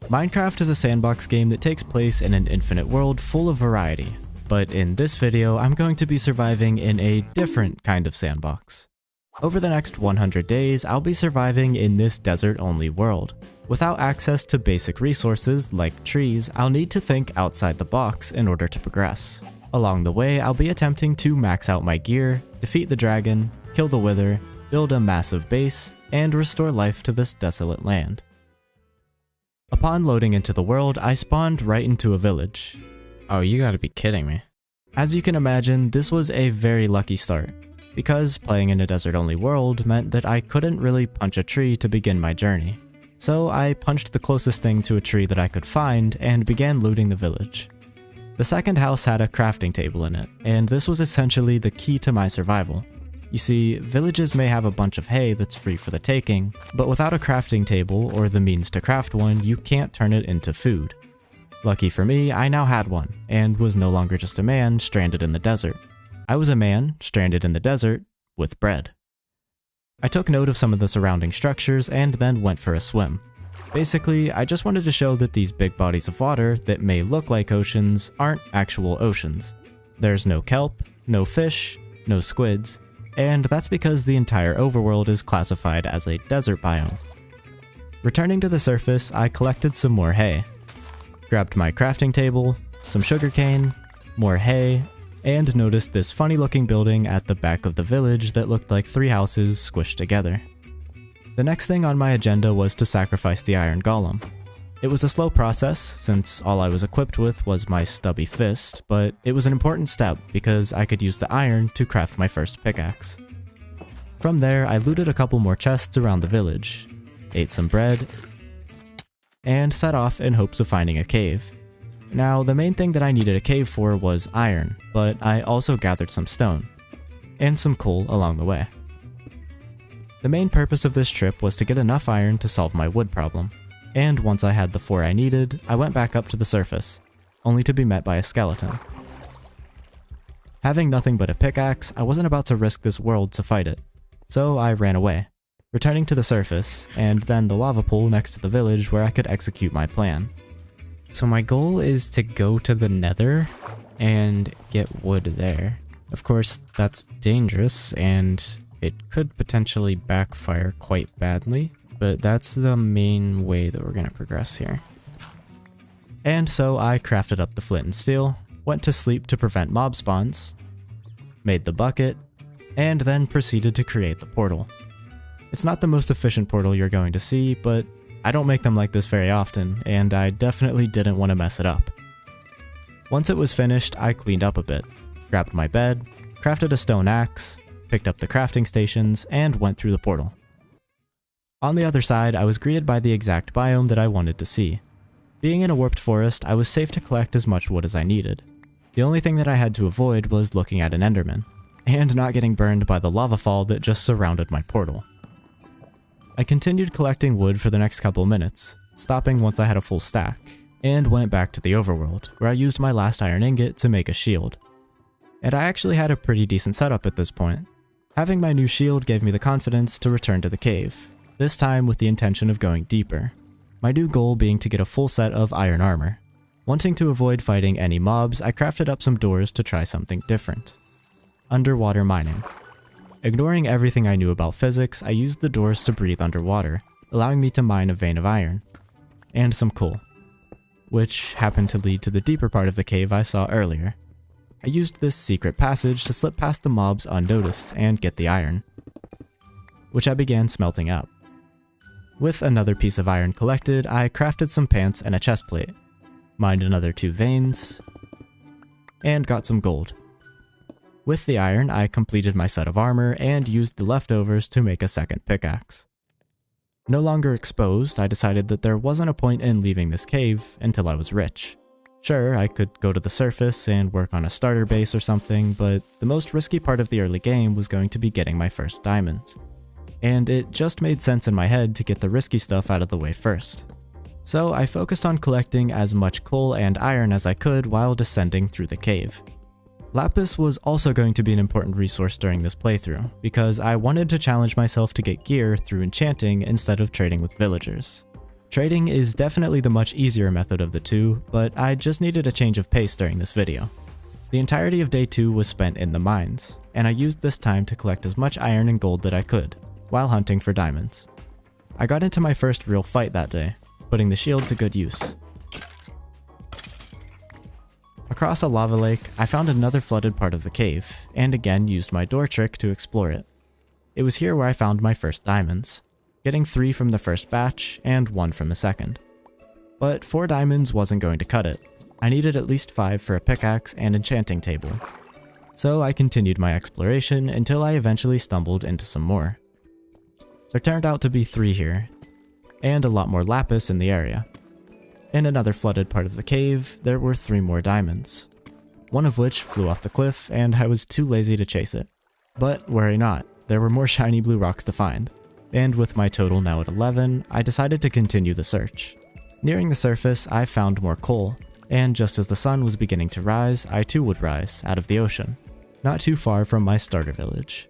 Minecraft is a sandbox game that takes place in an infinite world full of variety, but in this video I'm going to be surviving in a different kind of sandbox. Over the next 100 days, I'll be surviving in this desert-only world. Without access to basic resources like trees, I'll need to think outside the box in order to progress. Along the way, I'll be attempting to max out my gear, defeat the dragon, kill the wither, build a massive base, and restore life to this desolate land. Upon loading into the world, I spawned right into a village. Oh, you gotta be kidding me. As you can imagine, this was a very lucky start, because playing in a desert-only world meant that I couldn't really punch a tree to begin my journey. So I punched the closest thing to a tree that I could find and began looting the village. The second house had a crafting table in it, and this was essentially the key to my survival. You see, villages may have a bunch of hay that's free for the taking, but without a crafting table or the means to craft one, you can't turn it into food. Lucky for me, I now had one, and was no longer just a man stranded in the desert. I was a man stranded in the desert with bread. I took note of some of the surrounding structures and then went for a swim. Basically, I just wanted to show that these big bodies of water that may look like oceans aren't actual oceans. There's no kelp, no fish, no squids, and that's because the entire overworld is classified as a desert biome. Returning to the surface, I collected some more hay. Grabbed my crafting table, some sugarcane, more hay, and noticed this funny looking building at the back of the village that looked like 3 houses squished together. The next thing on my agenda was to sacrifice the iron golem. It was a slow process, since all I was equipped with was my stubby fist, but it was an important step because I could use the iron to craft my first pickaxe. From there, I looted a couple more chests around the village, ate some bread, and set off in hopes of finding a cave. Now, the main thing that I needed a cave for was iron, but I also gathered some stone, and some coal along the way. The main purpose of this trip was to get enough iron to solve my wood problem. And once I had the 4 I needed, I went back up to the surface, only to be met by a skeleton. Having nothing but a pickaxe, I wasn't about to risk this world to fight it, so I ran away, returning to the surface, and then the lava pool next to the village where I could execute my plan. So my goal is to go to the nether and get wood there. Of course, that's dangerous, and it could potentially backfire quite badly. But that's the main way that we're going to progress here. And so I crafted up the flint and steel, went to sleep to prevent mob spawns, made the bucket, and then proceeded to create the portal. It's not the most efficient portal you're going to see, but I don't make them like this very often, and I definitely didn't want to mess it up. Once it was finished, I cleaned up a bit, grabbed my bed, crafted a stone axe, picked up the crafting stations, and went through the portal. On the other side, I was greeted by the exact biome that I wanted to see. Being in a warped forest, I was safe to collect as much wood as I needed. The only thing that I had to avoid was looking at an enderman, and not getting burned by the lava fall that just surrounded my portal. I continued collecting wood for the next couple minutes, stopping once I had a full stack, and went back to the overworld, where I used my last iron ingot to make a shield. And I actually had a pretty decent setup at this point. Having my new shield gave me the confidence to return to the cave, this time with the intention of going deeper. My new goal being to get a full set of iron armor. Wanting to avoid fighting any mobs, I crafted up some doors to try something different. Underwater mining. Ignoring everything I knew about physics, I used the doors to breathe underwater, allowing me to mine a vein of iron. And some coal, which happened to lead to the deeper part of the cave I saw earlier. I used this secret passage to slip past the mobs unnoticed and get the iron, which I began smelting up. With another piece of iron collected, I crafted some pants and a chest plate, mined another 2 veins, and got some gold. With the iron, I completed my set of armor and used the leftovers to make a second pickaxe. No longer exposed, I decided that there wasn't a point in leaving this cave until I was rich. Sure, I could go to the surface and work on a starter base or something, but the most risky part of the early game was going to be getting my first diamonds. And it just made sense in my head to get the risky stuff out of the way first. So I focused on collecting as much coal and iron as I could while descending through the cave. Lapis was also going to be an important resource during this playthrough, because I wanted to challenge myself to get gear through enchanting instead of trading with villagers. Trading is definitely the much easier method of the two, but I just needed a change of pace during this video. The entirety of day 2 was spent in the mines, and I used this time to collect as much iron and gold that I could, while hunting for diamonds. I got into my first real fight that day, putting the shield to good use. Across a lava lake, I found another flooded part of the cave, and again used my door trick to explore it. It was here where I found my first diamonds, getting 3 from the first batch and 1 from the second. But 4 diamonds wasn't going to cut it. I needed at least 5 for a pickaxe and enchanting table. So I continued my exploration until I eventually stumbled into some more. There turned out to be 3 here, and a lot more lapis in the area. In another flooded part of the cave, there were 3 more diamonds, one of which flew off the cliff and I was too lazy to chase it. But worry not, there were more shiny blue rocks to find, and with my total now at 11, I decided to continue the search. Nearing the surface, I found more coal, and just as the sun was beginning to rise, I too would rise out of the ocean, not too far from my starter village.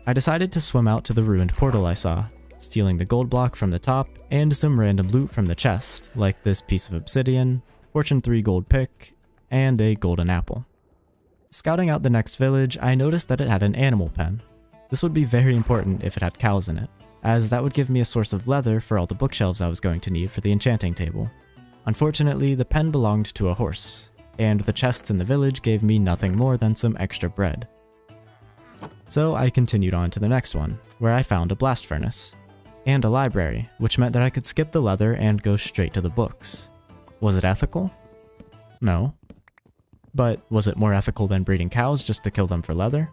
I decided to swim out to the ruined portal I saw, stealing the gold block from the top and some random loot from the chest, like this piece of obsidian, fortune 3 gold pick, and a golden apple. Scouting out the next village, I noticed that it had an animal pen. This would be very important if it had cows in it, as that would give me a source of leather for all the bookshelves I was going to need for the enchanting table. Unfortunately, the pen belonged to a horse, and the chests in the village gave me nothing more than some extra bread. So I continued on to the next one, where I found a blast furnace, and a library, which meant that I could skip the leather and go straight to the books. Was it ethical? No. But was it more ethical than breeding cows just to kill them for leather?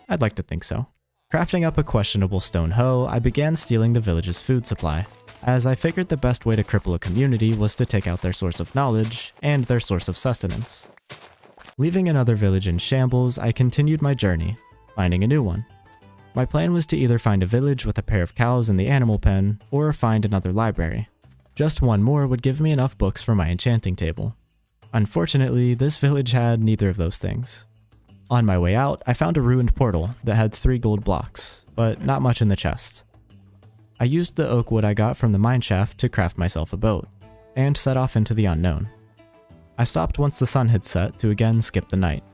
I'd like to think so. Crafting up a questionable stone hoe, I began stealing the village's food supply, as I figured the best way to cripple a community was to take out their source of knowledge and their source of sustenance. Leaving another village in shambles, I continued my journey, finding a new one. My plan was to either find a village with a pair of cows in the animal pen, or find another library. Just one more would give me enough books for my enchanting table. Unfortunately, this village had neither of those things. On my way out, I found a ruined portal that had 3 gold blocks, but not much in the chest. I used the oak wood I got from the mineshaft to craft myself a boat, and set off into the unknown. I stopped once the sun had set to again skip the night.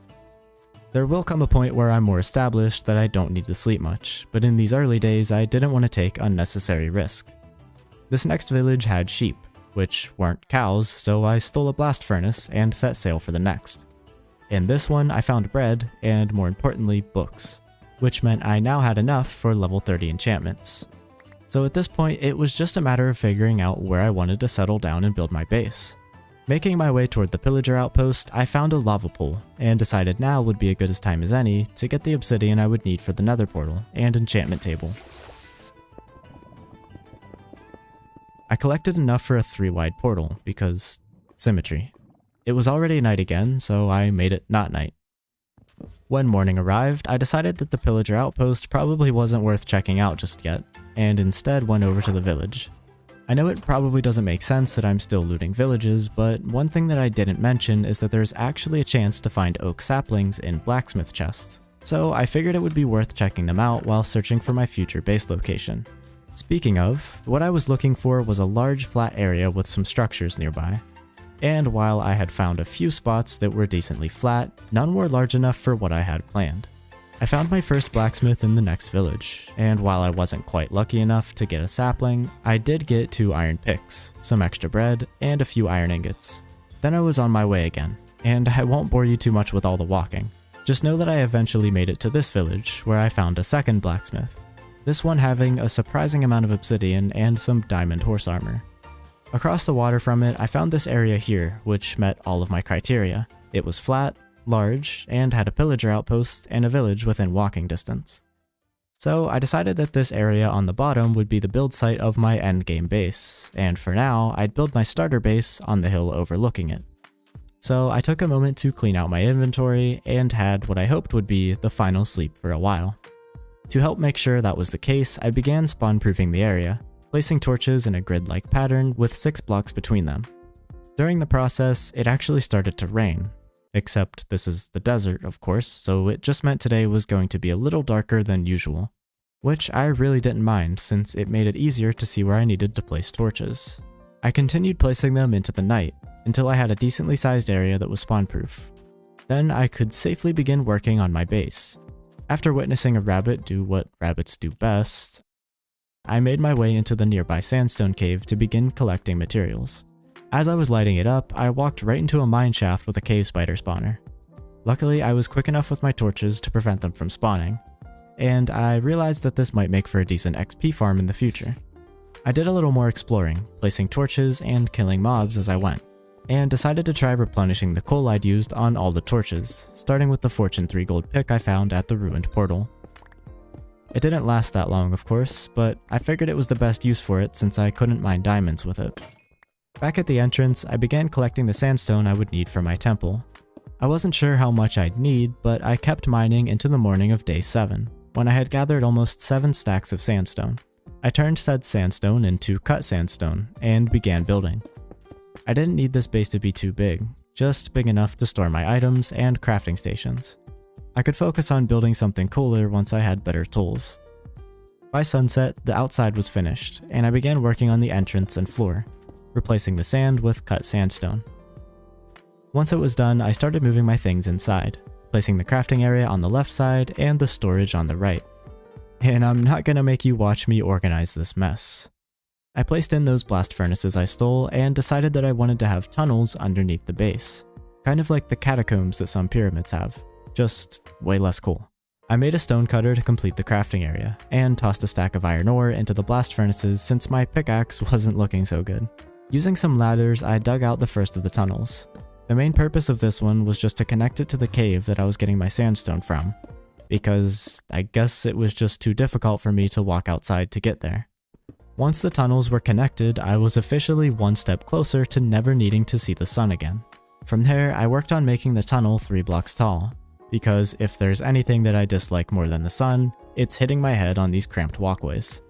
There will come a point where I'm more established that I don't need to sleep much, but in these early days I didn't want to take unnecessary risk. This next village had sheep, which weren't cows, so I stole a blast furnace and set sail for the next. In this one I found bread, and more importantly books, which meant I now had enough for level 30 enchantments. So at this point it was just a matter of figuring out where I wanted to settle down and build my base. Making my way toward the pillager outpost, I found a lava pool, and decided now would be as good a time as any to get the obsidian I would need for the nether portal and enchantment table. I collected enough for a 3-wide portal because symmetry. It was already night again, so I made it not night. When morning arrived, I decided that the pillager outpost probably wasn't worth checking out just yet, and instead went over to the village. I know it probably doesn't make sense that I'm still looting villages, but one thing that I didn't mention is that there's actually a chance to find oak saplings in blacksmith chests, so I figured it would be worth checking them out while searching for my future base location. Speaking of, what I was looking for was a large flat area with some structures nearby. And while I had found a few spots that were decently flat, none were large enough for what I had planned. I found my first blacksmith in the next village, and while I wasn't quite lucky enough to get a sapling, I did get 2 iron picks, some extra bread, and a few iron ingots. Then I was on my way again, and I won't bore you too much with all the walking. Just know that I eventually made it to this village, where I found a second blacksmith, this one having a surprising amount of obsidian and some diamond horse armor. Across the water from it, I found this area here, which met all of my criteria. It was flat, large, and had a pillager outpost and a village within walking distance. So I decided that this area on the bottom would be the build site of my endgame base, and for now, I'd build my starter base on the hill overlooking it. So I took a moment to clean out my inventory and had what I hoped would be the final sleep for a while. To help make sure that was the case, I began spawn-proofing the area, placing torches in a grid-like pattern with 6 blocks between them. During the process, it actually started to rain. Except this is the desert, of course, so it just meant today was going to be a little darker than usual. which I really didn't mind since it made it easier to see where I needed to place torches. I continued placing them into the night until I had a decently sized area that was spawn-proof. Then I could safely begin working on my base. After witnessing a rabbit do what rabbits do best, I made my way into the nearby sandstone cave to begin collecting materials. As I was lighting it up, I walked right into a mine shaft with a cave spider spawner. Luckily, I was quick enough with my torches to prevent them from spawning, and I realized that this might make for a decent XP farm in the future. I did a little more exploring, placing torches and killing mobs as I went, and decided to try replenishing the coal I'd used on all the torches, starting with the Fortune 3 gold pick I found at the ruined portal. It didn't last that long, of course, but I figured it was the best use for it since I couldn't mine diamonds with it. Back at the entrance, I began collecting the sandstone I would need for my temple. I wasn't sure how much I'd need, but I kept mining into the morning of day 7, when I had gathered almost 7 stacks of sandstone. I turned said sandstone into cut sandstone, and began building. I didn't need this base to be too big, just big enough to store my items and crafting stations. I could focus on building something cooler once I had better tools. By sunset, the outside was finished, and I began working on the entrance and floor, replacing the sand with cut sandstone. Once it was done, I started moving my things inside, placing the crafting area on the left side and the storage on the right. And I'm not gonna make you watch me organize this mess. I placed in those blast furnaces I stole and decided that I wanted to have tunnels underneath the base, kind of like the catacombs that some pyramids have, just way less cool. I made a stone cutter to complete the crafting area, and tossed a stack of iron ore into the blast furnaces since my pickaxe wasn't looking so good. Using some ladders, I dug out the first of the tunnels. The main purpose of this one was just to connect it to the cave that I was getting my sandstone from, because I guess it was just too difficult for me to walk outside to get there. Once the tunnels were connected, I was officially one step closer to never needing to see the sun again. From there, I worked on making the tunnel 3 blocks tall, because if there's anything that I dislike more than the sun, it's hitting my head on these cramped walkways.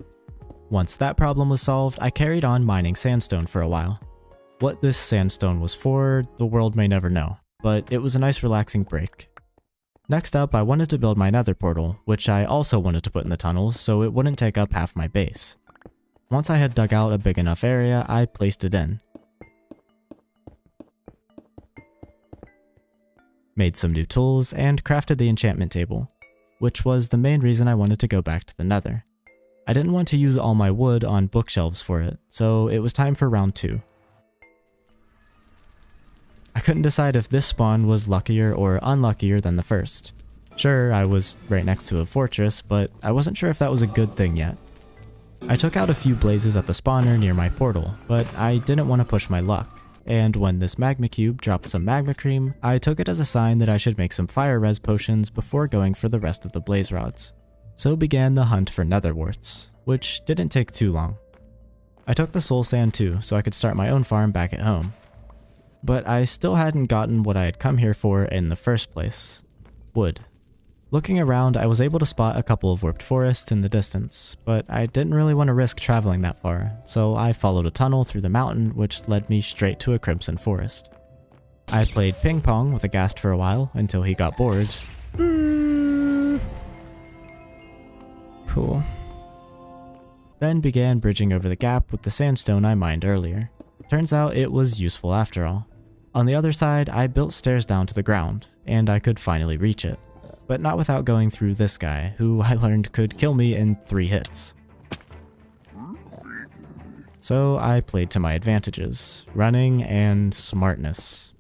Once that problem was solved, I carried on mining sandstone for a while. What this sandstone was for, the world may never know, but it was a nice relaxing break. Next up, I wanted to build my nether portal, which I also wanted to put in the tunnels so it wouldn't take up half my base. Once I had dug out a big enough area, I placed it in. Made some new tools, and crafted the enchantment table, which was the main reason I wanted to go back to the nether. I didn't want to use all my wood on bookshelves for it, so it was time for round 2. I couldn't decide if this spawn was luckier or unluckier than the first. Sure, I was right next to a fortress, but I wasn't sure if that was a good thing yet. I took out a few blazes at the spawner near my portal, but I didn't want to push my luck, and when this magma cube dropped some magma cream, I took it as a sign that I should make some fire res potions before going for the rest of the blaze rods. So began the hunt for nether warts, which didn't take too long. I took the soul sand too, so I could start my own farm back at home. But I still hadn't gotten what I had come here for in the first place: wood. Looking around, I was able to spot a couple of warped forests in the distance, but I didn't really want to risk traveling that far, so I followed a tunnel through the mountain which led me straight to a crimson forest. I played ping pong with a ghast for a while until he got bored. Cool. Then began bridging over the gap with the sandstone I mined earlier. Turns out it was useful after all. On the other side, I built stairs down to the ground, and I could finally reach it. But not without going through this guy, who I learned could kill me in 3 hits. So I played to my advantages: running and smartness.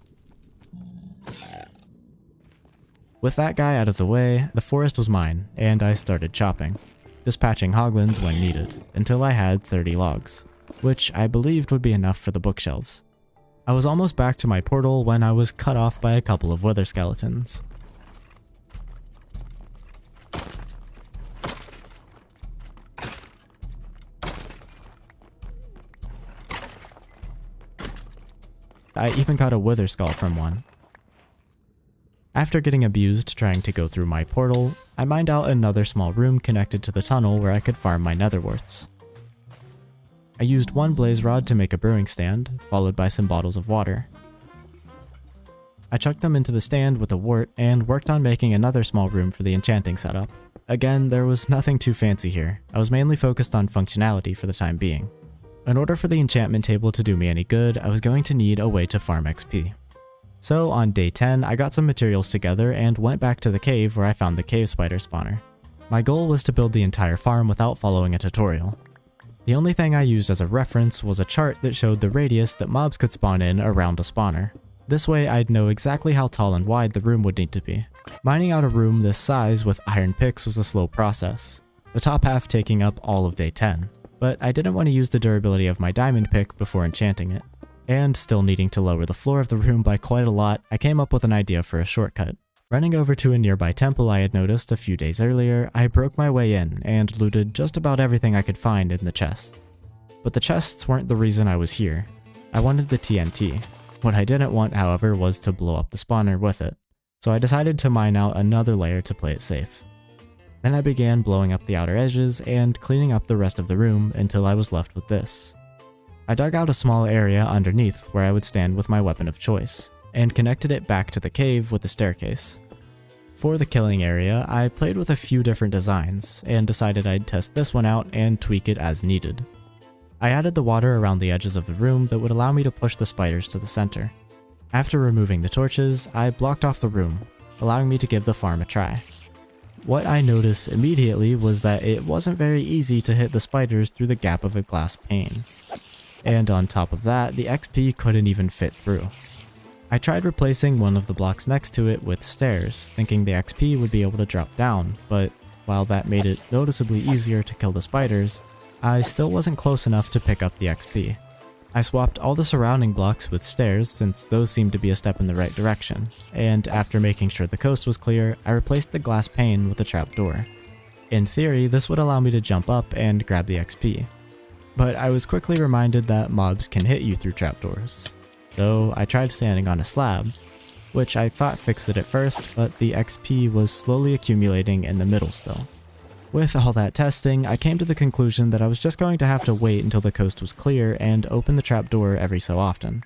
With that guy out of the way, the forest was mine, and I started chopping, dispatching hoglins when needed, until I had 30 logs, which I believed would be enough for the bookshelves. I was almost back to my portal when I was cut off by a couple of wither skeletons. I even got a wither skull from one. After getting abused trying to go through my portal, I mined out another small room connected to the tunnel where I could farm my nether warts. I used 1 blaze rod to make a brewing stand, followed by some bottles of water. I chucked them into the stand with a wart and worked on making another small room for the enchanting setup, Again, there was nothing too fancy here. I was mainly focused on functionality for the time being. In order for the enchantment table to do me any good, I was going to need a way to farm XP. So on day 10, I got some materials together and went back to the cave where I found the cave spider spawner. My goal was to build the entire farm without following a tutorial. The only thing I used as a reference was a chart that showed the radius that mobs could spawn in around a spawner. This way I'd know exactly how tall and wide the room would need to be. Mining out a room this size with iron picks was a slow process, the top half taking up all of day 10. But I didn't want to use the durability of my diamond pick before enchanting it. And still needing to lower the floor of the room by quite a lot, I came up with an idea for a shortcut. Running over to a nearby temple I had noticed a few days earlier, I broke my way in and looted just about everything I could find in the chests. But the chests weren't the reason I was here. I wanted the TNT. What I didn't want, however, was to blow up the spawner with it. So I decided to mine out another layer to play it safe. Then I began blowing up the outer edges and cleaning up the rest of the room until I was left with this. I dug out a small area underneath where I would stand with my weapon of choice, and connected it back to the cave with a staircase. For the killing area, I played with a few different designs, and decided I'd test this one out and tweak it as needed. I added the water around the edges of the room that would allow me to push the spiders to the center. After removing the torches, I blocked off the room, allowing me to give the farm a try. What I noticed immediately was that it wasn't very easy to hit the spiders through the gap of a glass pane. And on top of that, the XP couldn't even fit through. I tried replacing one of the blocks next to it with stairs, thinking the XP would be able to drop down, but while that made it noticeably easier to kill the spiders, I still wasn't close enough to pick up the XP. I swapped all the surrounding blocks with stairs since those seemed to be a step in the right direction, and after making sure the coast was clear, I replaced the glass pane with a trapdoor. In theory, this would allow me to jump up and grab the XP. But I was quickly reminded that mobs can hit you through trapdoors. So I tried standing on a slab, which I thought fixed it at first, but the XP was slowly accumulating in the middle still. With all that testing, I came to the conclusion that I was just going to have to wait until the coast was clear and open the trapdoor every so often.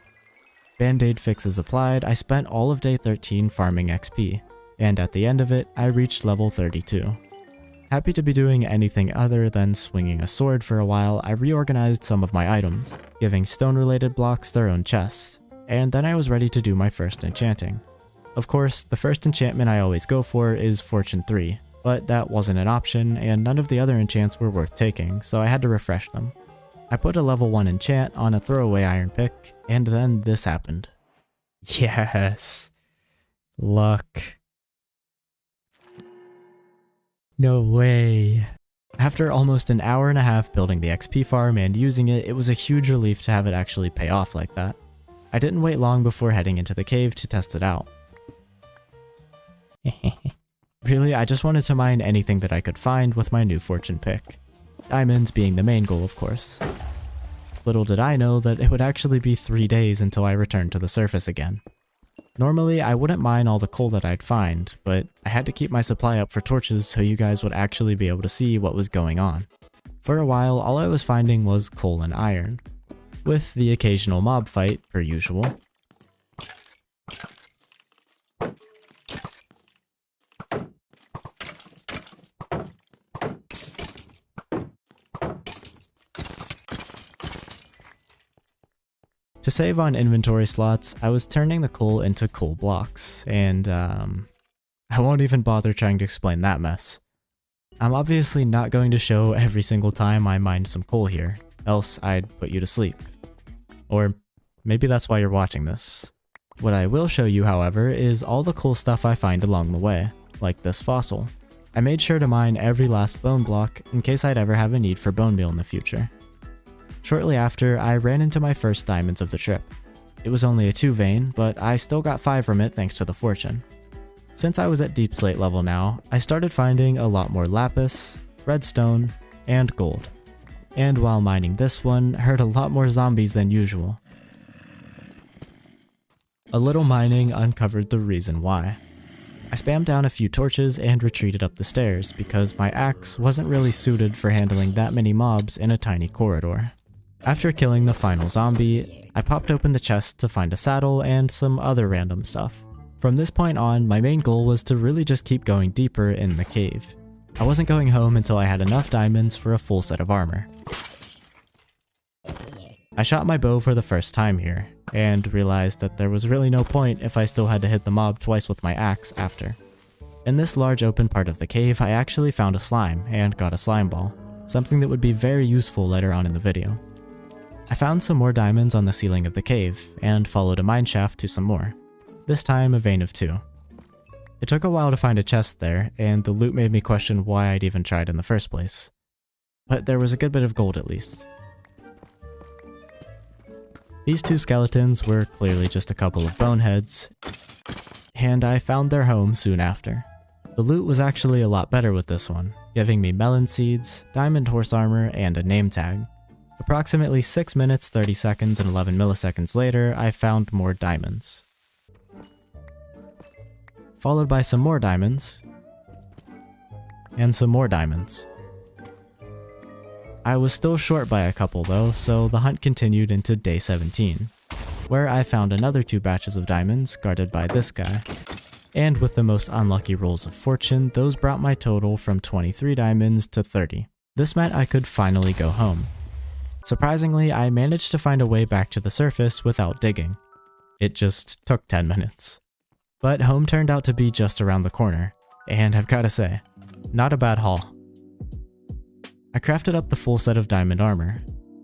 Band-aid fixes applied, I spent all of day 13 farming XP, and at the end of it, I reached level 32. Happy to be doing anything other than swinging a sword for a while, I reorganized some of my items, giving stone-related blocks their own chests, and then I was ready to do my first enchanting. Of course, the first enchantment I always go for is Fortune 3, but that wasn't an option, and none of the other enchants were worth taking, so I had to refresh them. I put a level 1 enchant on a throwaway iron pick, and then this happened. Yes! Luck. No way. After almost an hour and a half building the XP farm and using it, it was a huge relief to have it actually pay off like that. I didn't wait long before heading into the cave to test it out. Really, I just wanted to mine anything that I could find with my new fortune pick. Diamonds being the main goal, of course. Little did I know that it would actually be 3 days until I returned to the surface again. Normally, I wouldn't mine all the coal that I'd find, but I had to keep my supply up for torches so you guys would actually be able to see what was going on. For a while, all I was finding was coal and iron, with the occasional mob fight, per usual. To save on inventory slots, I was turning the coal into coal blocks, and I won't even bother trying to explain that mess. I'm obviously not going to show every single time I mined some coal here, else I'd put you to sleep. Or maybe that's why you're watching this. What I will show you, however, is all the cool stuff I find along the way, like this fossil. I made sure to mine every last bone block in case I'd ever have a need for bone meal in the future. Shortly after, I ran into my first diamonds of the trip. It was only a 2 vein, but I still got 5 from it thanks to the fortune. Since I was at deep slate level now, I started finding a lot more lapis, redstone, and gold. And while mining this one, heard a lot more zombies than usual. A little mining uncovered the reason why. I spammed down a few torches and retreated up the stairs because my axe wasn't really suited for handling that many mobs in a tiny corridor. After killing the final zombie, I popped open the chest to find a saddle and some other random stuff. From this point on, my main goal was to really just keep going deeper in the cave. I wasn't going home until I had enough diamonds for a full set of armor. I shot my bow for the first time here, and realized that there was really no point if I still had to hit the mob twice with my axe after. In this large open part of the cave, I actually found a slime and got a slime ball, something that would be very useful later on in the video. I found some more diamonds on the ceiling of the cave, and followed a mineshaft to some more, this time a vein of 2. It took a while to find a chest there, and the loot made me question why I'd even tried in the first place. But there was a good bit of gold at least. These 2 skeletons were clearly just a couple of boneheads, and I found their home soon after. The loot was actually a lot better with this one, giving me melon seeds, diamond horse armor, and a name tag. Approximately 6 minutes, 30 seconds, and 11 milliseconds later, I found more diamonds. Followed by some more diamonds, and some more diamonds. I was still short by a couple though, so the hunt continued into day 17, where I found another 2 batches of diamonds guarded by this guy. And with the most unlucky rolls of fortune, those brought my total from 23 diamonds to 30. This meant I could finally go home. Surprisingly, I managed to find a way back to the surface without digging. It just took 10 minutes. But home turned out to be just around the corner, and I've gotta say, not a bad haul. I crafted up the full set of diamond armor,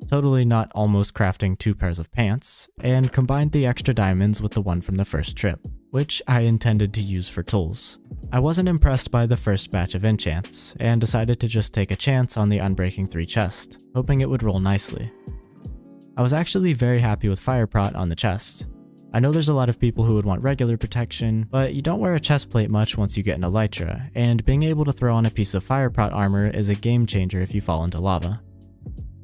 totally not almost crafting 2 pairs of pants, and combined the extra diamonds with the one from the first trip, which I intended to use for tools. I wasn't impressed by the first batch of enchants, and decided to just take a chance on the Unbreaking 3 chest, hoping it would roll nicely. I was actually very happy with Fire Prot on the chest. I know there's a lot of people who would want regular protection, but you don't wear a chest plate much once you get an elytra, and being able to throw on a piece of Fire Prot armor is a game changer if you fall into lava.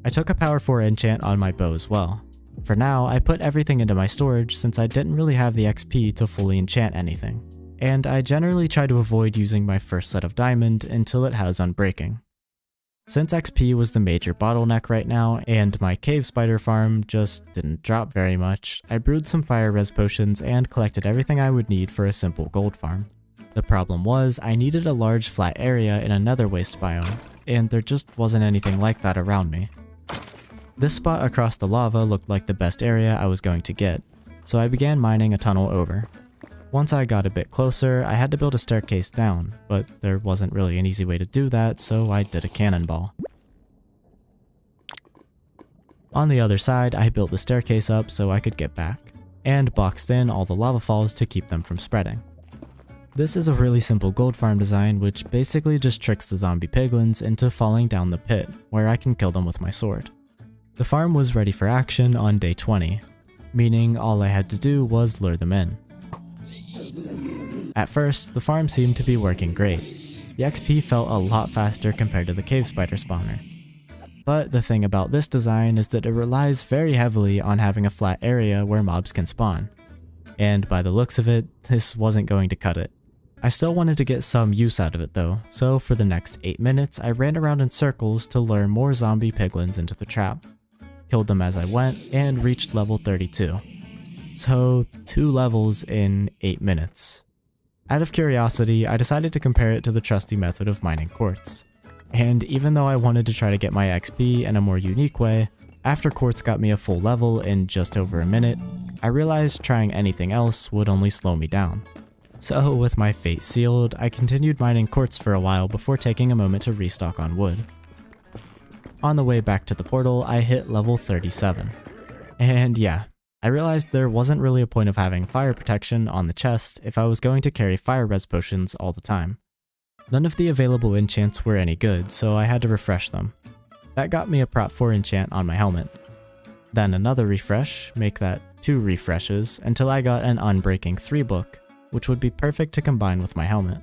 I took a power 4 enchant on my bow as well. For now, I put everything into my storage since I didn't really have the XP to fully enchant anything, and I generally try to avoid using my first set of diamond until it has Unbreaking. Since XP was the major bottleneck right now, and my cave spider farm just didn't drop very much, I brewed some fire res potions and collected everything I would need for a simple gold farm. The problem was, I needed a large flat area in another waste biome, and there just wasn't anything like that around me. This spot across the lava looked like the best area I was going to get, so I began mining a tunnel over. Once I got a bit closer, I had to build a staircase down, but there wasn't really an easy way to do that, so I did a cannonball. On the other side, I built the staircase up so I could get back, and boxed in all the lava falls to keep them from spreading. This is a really simple gold farm design which basically just tricks the zombie piglins into falling down the pit, where I can kill them with my sword. The farm was ready for action on day 20, meaning all I had to do was lure them in. At first, the farm seemed to be working great. The XP felt a lot faster compared to the cave spider spawner. But the thing about this design is that it relies very heavily on having a flat area where mobs can spawn. And by the looks of it, this wasn't going to cut it. I still wanted to get some use out of it though, so for the next 8 minutes I ran around in circles to lure more zombie piglins into the trap. Killed them as I went, and reached level 32. So 2 levels in 8 minutes. Out of curiosity, I decided to compare it to the trusty method of mining quartz. And even though I wanted to try to get my XP in a more unique way, after quartz got me a full level in just over a minute, I realized trying anything else would only slow me down. So with my fate sealed, I continued mining quartz for a while before taking a moment to restock on wood. On the way back to the portal, I hit level 37. And yeah, I realized there wasn't really a point of having fire protection on the chest if I was going to carry fire res potions all the time. None of the available enchants were any good, so I had to refresh them. That got me a prot 4 enchant on my helmet. Then another refresh, make that 2 refreshes, until I got an Unbreaking 3 book, which would be perfect to combine with my helmet.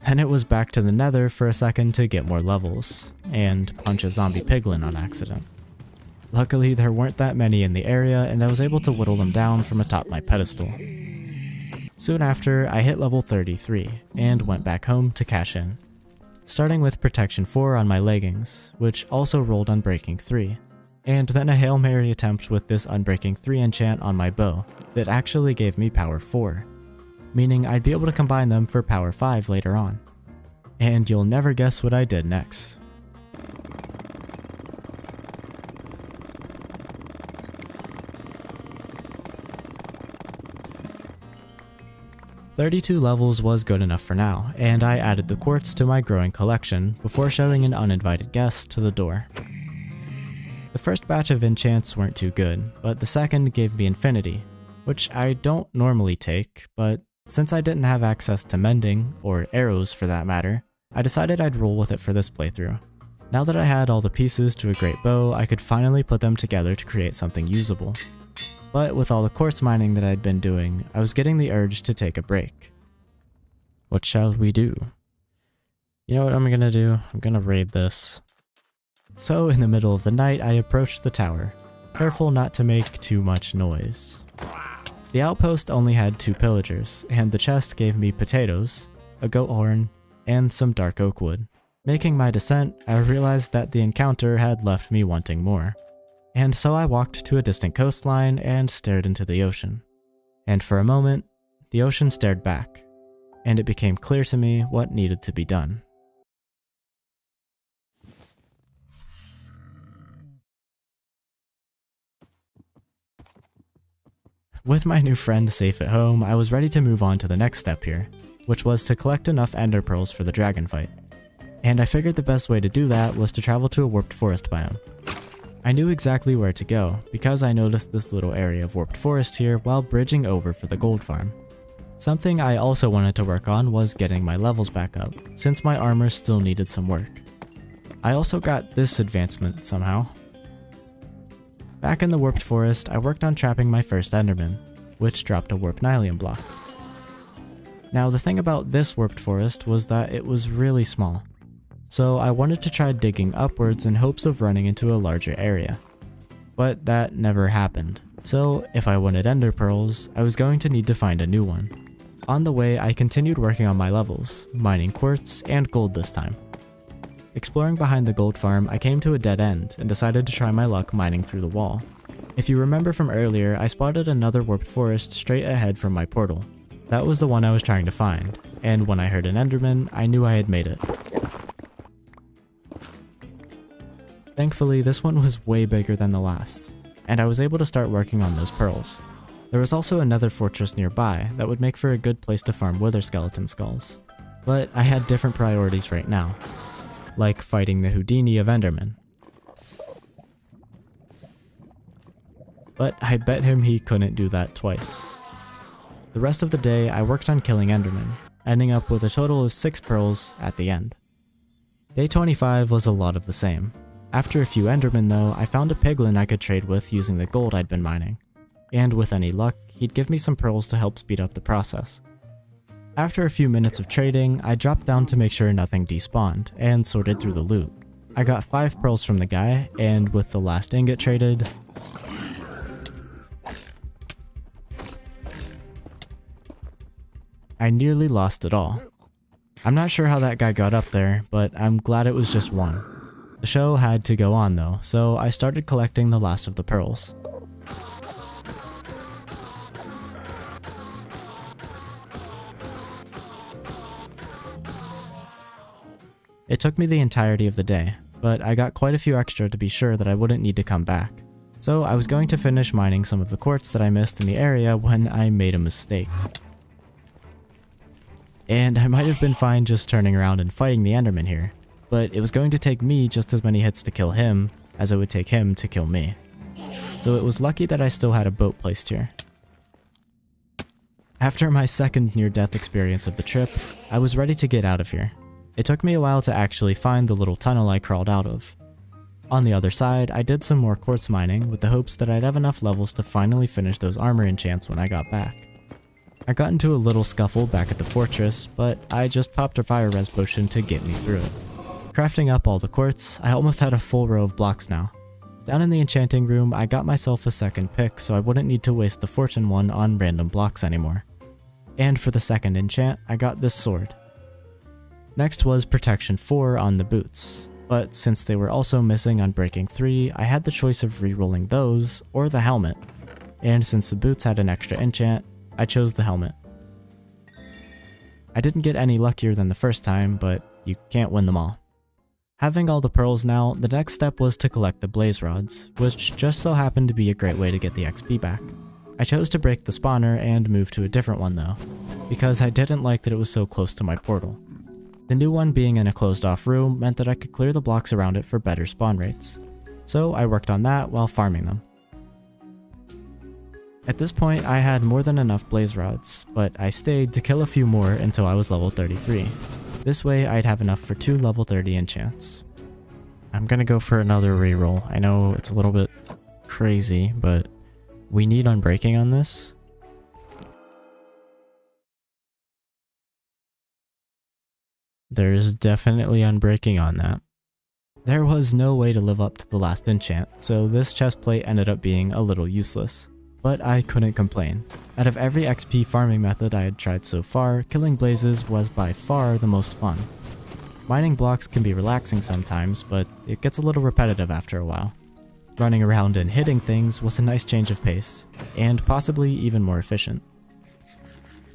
Then it was back to the nether for a second to get more levels, and punch a zombie piglin on accident. Luckily, there weren't that many in the area, and I was able to whittle them down from atop my pedestal. Soon after, I hit level 33, and went back home to cash in. Starting with Protection 4 on my leggings, which also rolled Unbreaking 3, and then a Hail Mary attempt with this Unbreaking 3 enchant on my bow that actually gave me Power 4, meaning I'd be able to combine them for Power 5 later on. And you'll never guess what I did next. "32 levels was good enough for now, and I added the quartz to my growing collection before showing an uninvited guest to the door. The first batch of enchants weren't too good, but the second gave me infinity, which I don't normally take, but since I didn't have access to mending, or arrows for that matter, I decided I'd roll with it for this playthrough. Now that I had all the pieces to a great bow, I could finally put them together to create something usable. But with all the quartz mining that I'd been doing, I was getting the urge to take a break. What shall we do? You know what I'm gonna do? I'm gonna raid this. So in the middle of the night, I approached the tower, careful not to make too much noise. The outpost only had 2 pillagers, and the chest gave me potatoes, a goat horn, and some dark oak wood. Making my descent, I realized that the encounter had left me wanting more. And so I walked to a distant coastline and stared into the ocean. And for a moment, the ocean stared back, and it became clear to me what needed to be done. With my new friend safe at home, I was ready to move on to the next step here, which was to collect enough ender pearls for the dragon fight. And I figured the best way to do that was to travel to a warped forest biome. I knew exactly where to go, because I noticed this little area of warped forest here while bridging over for the gold farm. Something I also wanted to work on was getting my levels back up, since my armor still needed some work. I also got this advancement somehow. Back in the warped forest, I worked on trapping my first enderman, which dropped a warp nylium block. Now the thing about this warped forest was that it was really small, so I wanted to try digging upwards in hopes of running into a larger area. But that never happened, so if I wanted ender pearls, I was going to need to find a new one. On the way, I continued working on my levels, mining quartz and gold this time. Exploring behind the gold farm, I came to a dead end and decided to try my luck mining through the wall. If you remember from earlier, I spotted another warped forest straight ahead from my portal. That was the one I was trying to find, and when I heard an enderman, I knew I had made it. Thankfully, this one was way bigger than the last, and I was able to start working on those pearls. There was also another fortress nearby that would make for a good place to farm wither skeleton skulls, but I had different priorities right now, like fighting the Houdini of Enderman. But I bet him he couldn't do that twice. The rest of the day, I worked on killing Enderman, ending up with a total of 6 pearls at the end. Day 25 was a lot of the same. After a few Endermen though, I found a piglin I could trade with using the gold I'd been mining. And with any luck, he'd give me some pearls to help speed up the process. After a few minutes of trading, I dropped down to make sure nothing despawned, and sorted through the loot. I got 5 pearls from the guy, and with the last ingot traded, I nearly lost it all. I'm not sure how that guy got up there, but I'm glad it was just one. The show had to go on though, so I started collecting the last of the pearls. It took me the entirety of the day, but I got quite a few extra to be sure that I wouldn't need to come back. So I was going to finish mining some of the quartz that I missed in the area when I made a mistake. And I might have been fine just turning around and fighting the Enderman here, but it was going to take me just as many hits to kill him as it would take him to kill me. So it was lucky that I still had a boat placed here. After my second near-death experience of the trip, I was ready to get out of here. It took me a while to actually find the little tunnel I crawled out of. On the other side, I did some more quartz mining with the hopes that I'd have enough levels to finally finish those armor enchants when I got back. I got into a little scuffle back at the fortress, but I just popped a fire res potion to get me through it. Crafting up all the quartz, I almost had a full row of blocks now. Down in the enchanting room, I got myself a second pick so I wouldn't need to waste the fortune one on random blocks anymore. And for the second enchant, I got this sword. Next was protection 4 on the boots, but since they were also missing on breaking 3, I had the choice of re-rolling those or the helmet. And since the boots had an extra enchant, I chose the helmet. I didn't get any luckier than the first time, but you can't win them all. Having all the pearls now, the next step was to collect the blaze rods, which just so happened to be a great way to get the XP back. I chose to break the spawner and move to a different one though, because I didn't like that it was so close to my portal. The new one being in a closed off room meant that I could clear the blocks around it for better spawn rates, so I worked on that while farming them. At this point I had more than enough blaze rods, but I stayed to kill a few more until I was level 33. This way I'd have enough for 2 level 30 enchants. I'm gonna go for another reroll. I know it's a little bit crazy, but we need unbreaking on this. There is definitely unbreaking on that. There was no way to live up to the last enchant, so this chestplate ended up being a little useless. But I couldn't complain. Out of every XP farming method I had tried so far, killing blazes was by far the most fun. Mining blocks can be relaxing sometimes, but it gets a little repetitive after a while. Running around and hitting things was a nice change of pace, and possibly even more efficient.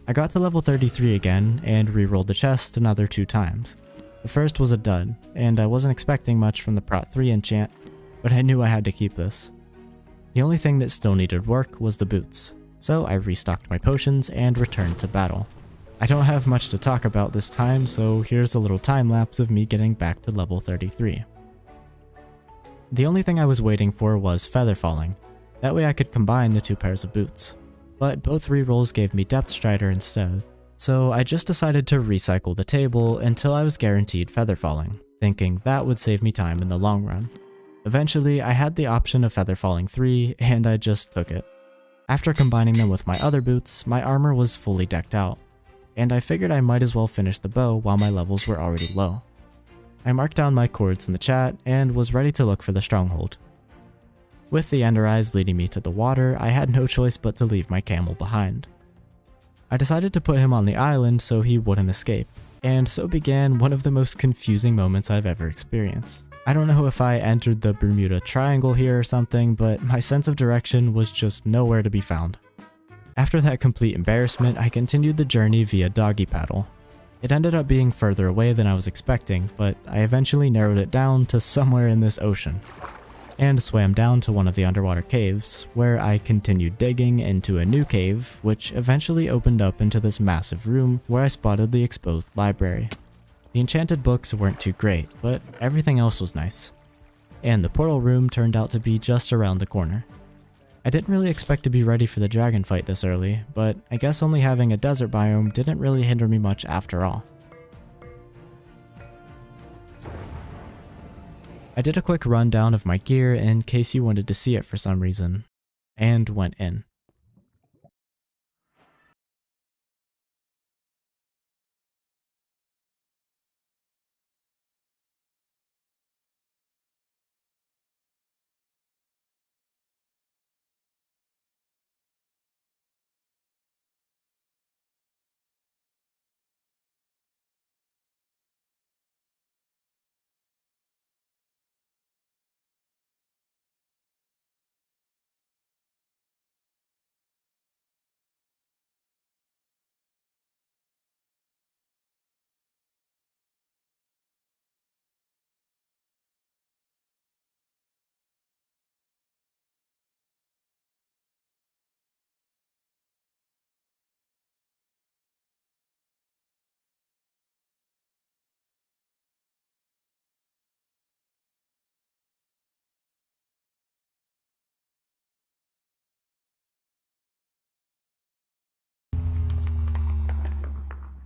I got to level 33 again, and re-rolled the chest another 2 times. The first was a dud, and I wasn't expecting much from the Prot 3 enchant, but I knew I had to keep this. The only thing that still needed work was the boots, so I restocked my potions and returned to battle. I don't have much to talk about this time, so here's a little time lapse of me getting back to level 33. The only thing I was waiting for was feather falling, that way I could combine the 2 pairs of boots. But both rerolls gave me Depth Strider instead, so I just decided to recycle the table until I was guaranteed feather falling, thinking that would save me time in the long run. Eventually, I had the option of feather falling 3, and I just took it. After combining them with my other boots, my armor was fully decked out, and I figured I might as well finish the bow while my levels were already low. I marked down my cords in the chat and was ready to look for the stronghold. With the ender eyes leading me to the water, I had no choice but to leave my camel behind. I decided to put him on the island so he wouldn't escape, and so began one of the most confusing moments I've ever experienced. I don't know if I entered the Bermuda Triangle here or something, but my sense of direction was just nowhere to be found. After that complete embarrassment, I continued the journey via doggy paddle. It ended up being further away than I was expecting, but I eventually narrowed it down to somewhere in this ocean, and swam down to one of the underwater caves, where I continued digging into a new cave, which eventually opened up into this massive room where I spotted the exposed library. The enchanted books weren't too great, but everything else was nice. And the portal room turned out to be just around the corner. I didn't really expect to be ready for the dragon fight this early, but I guess only having a desert biome didn't really hinder me much after all. I did a quick rundown of my gear in case you wanted to see it for some reason, and went in.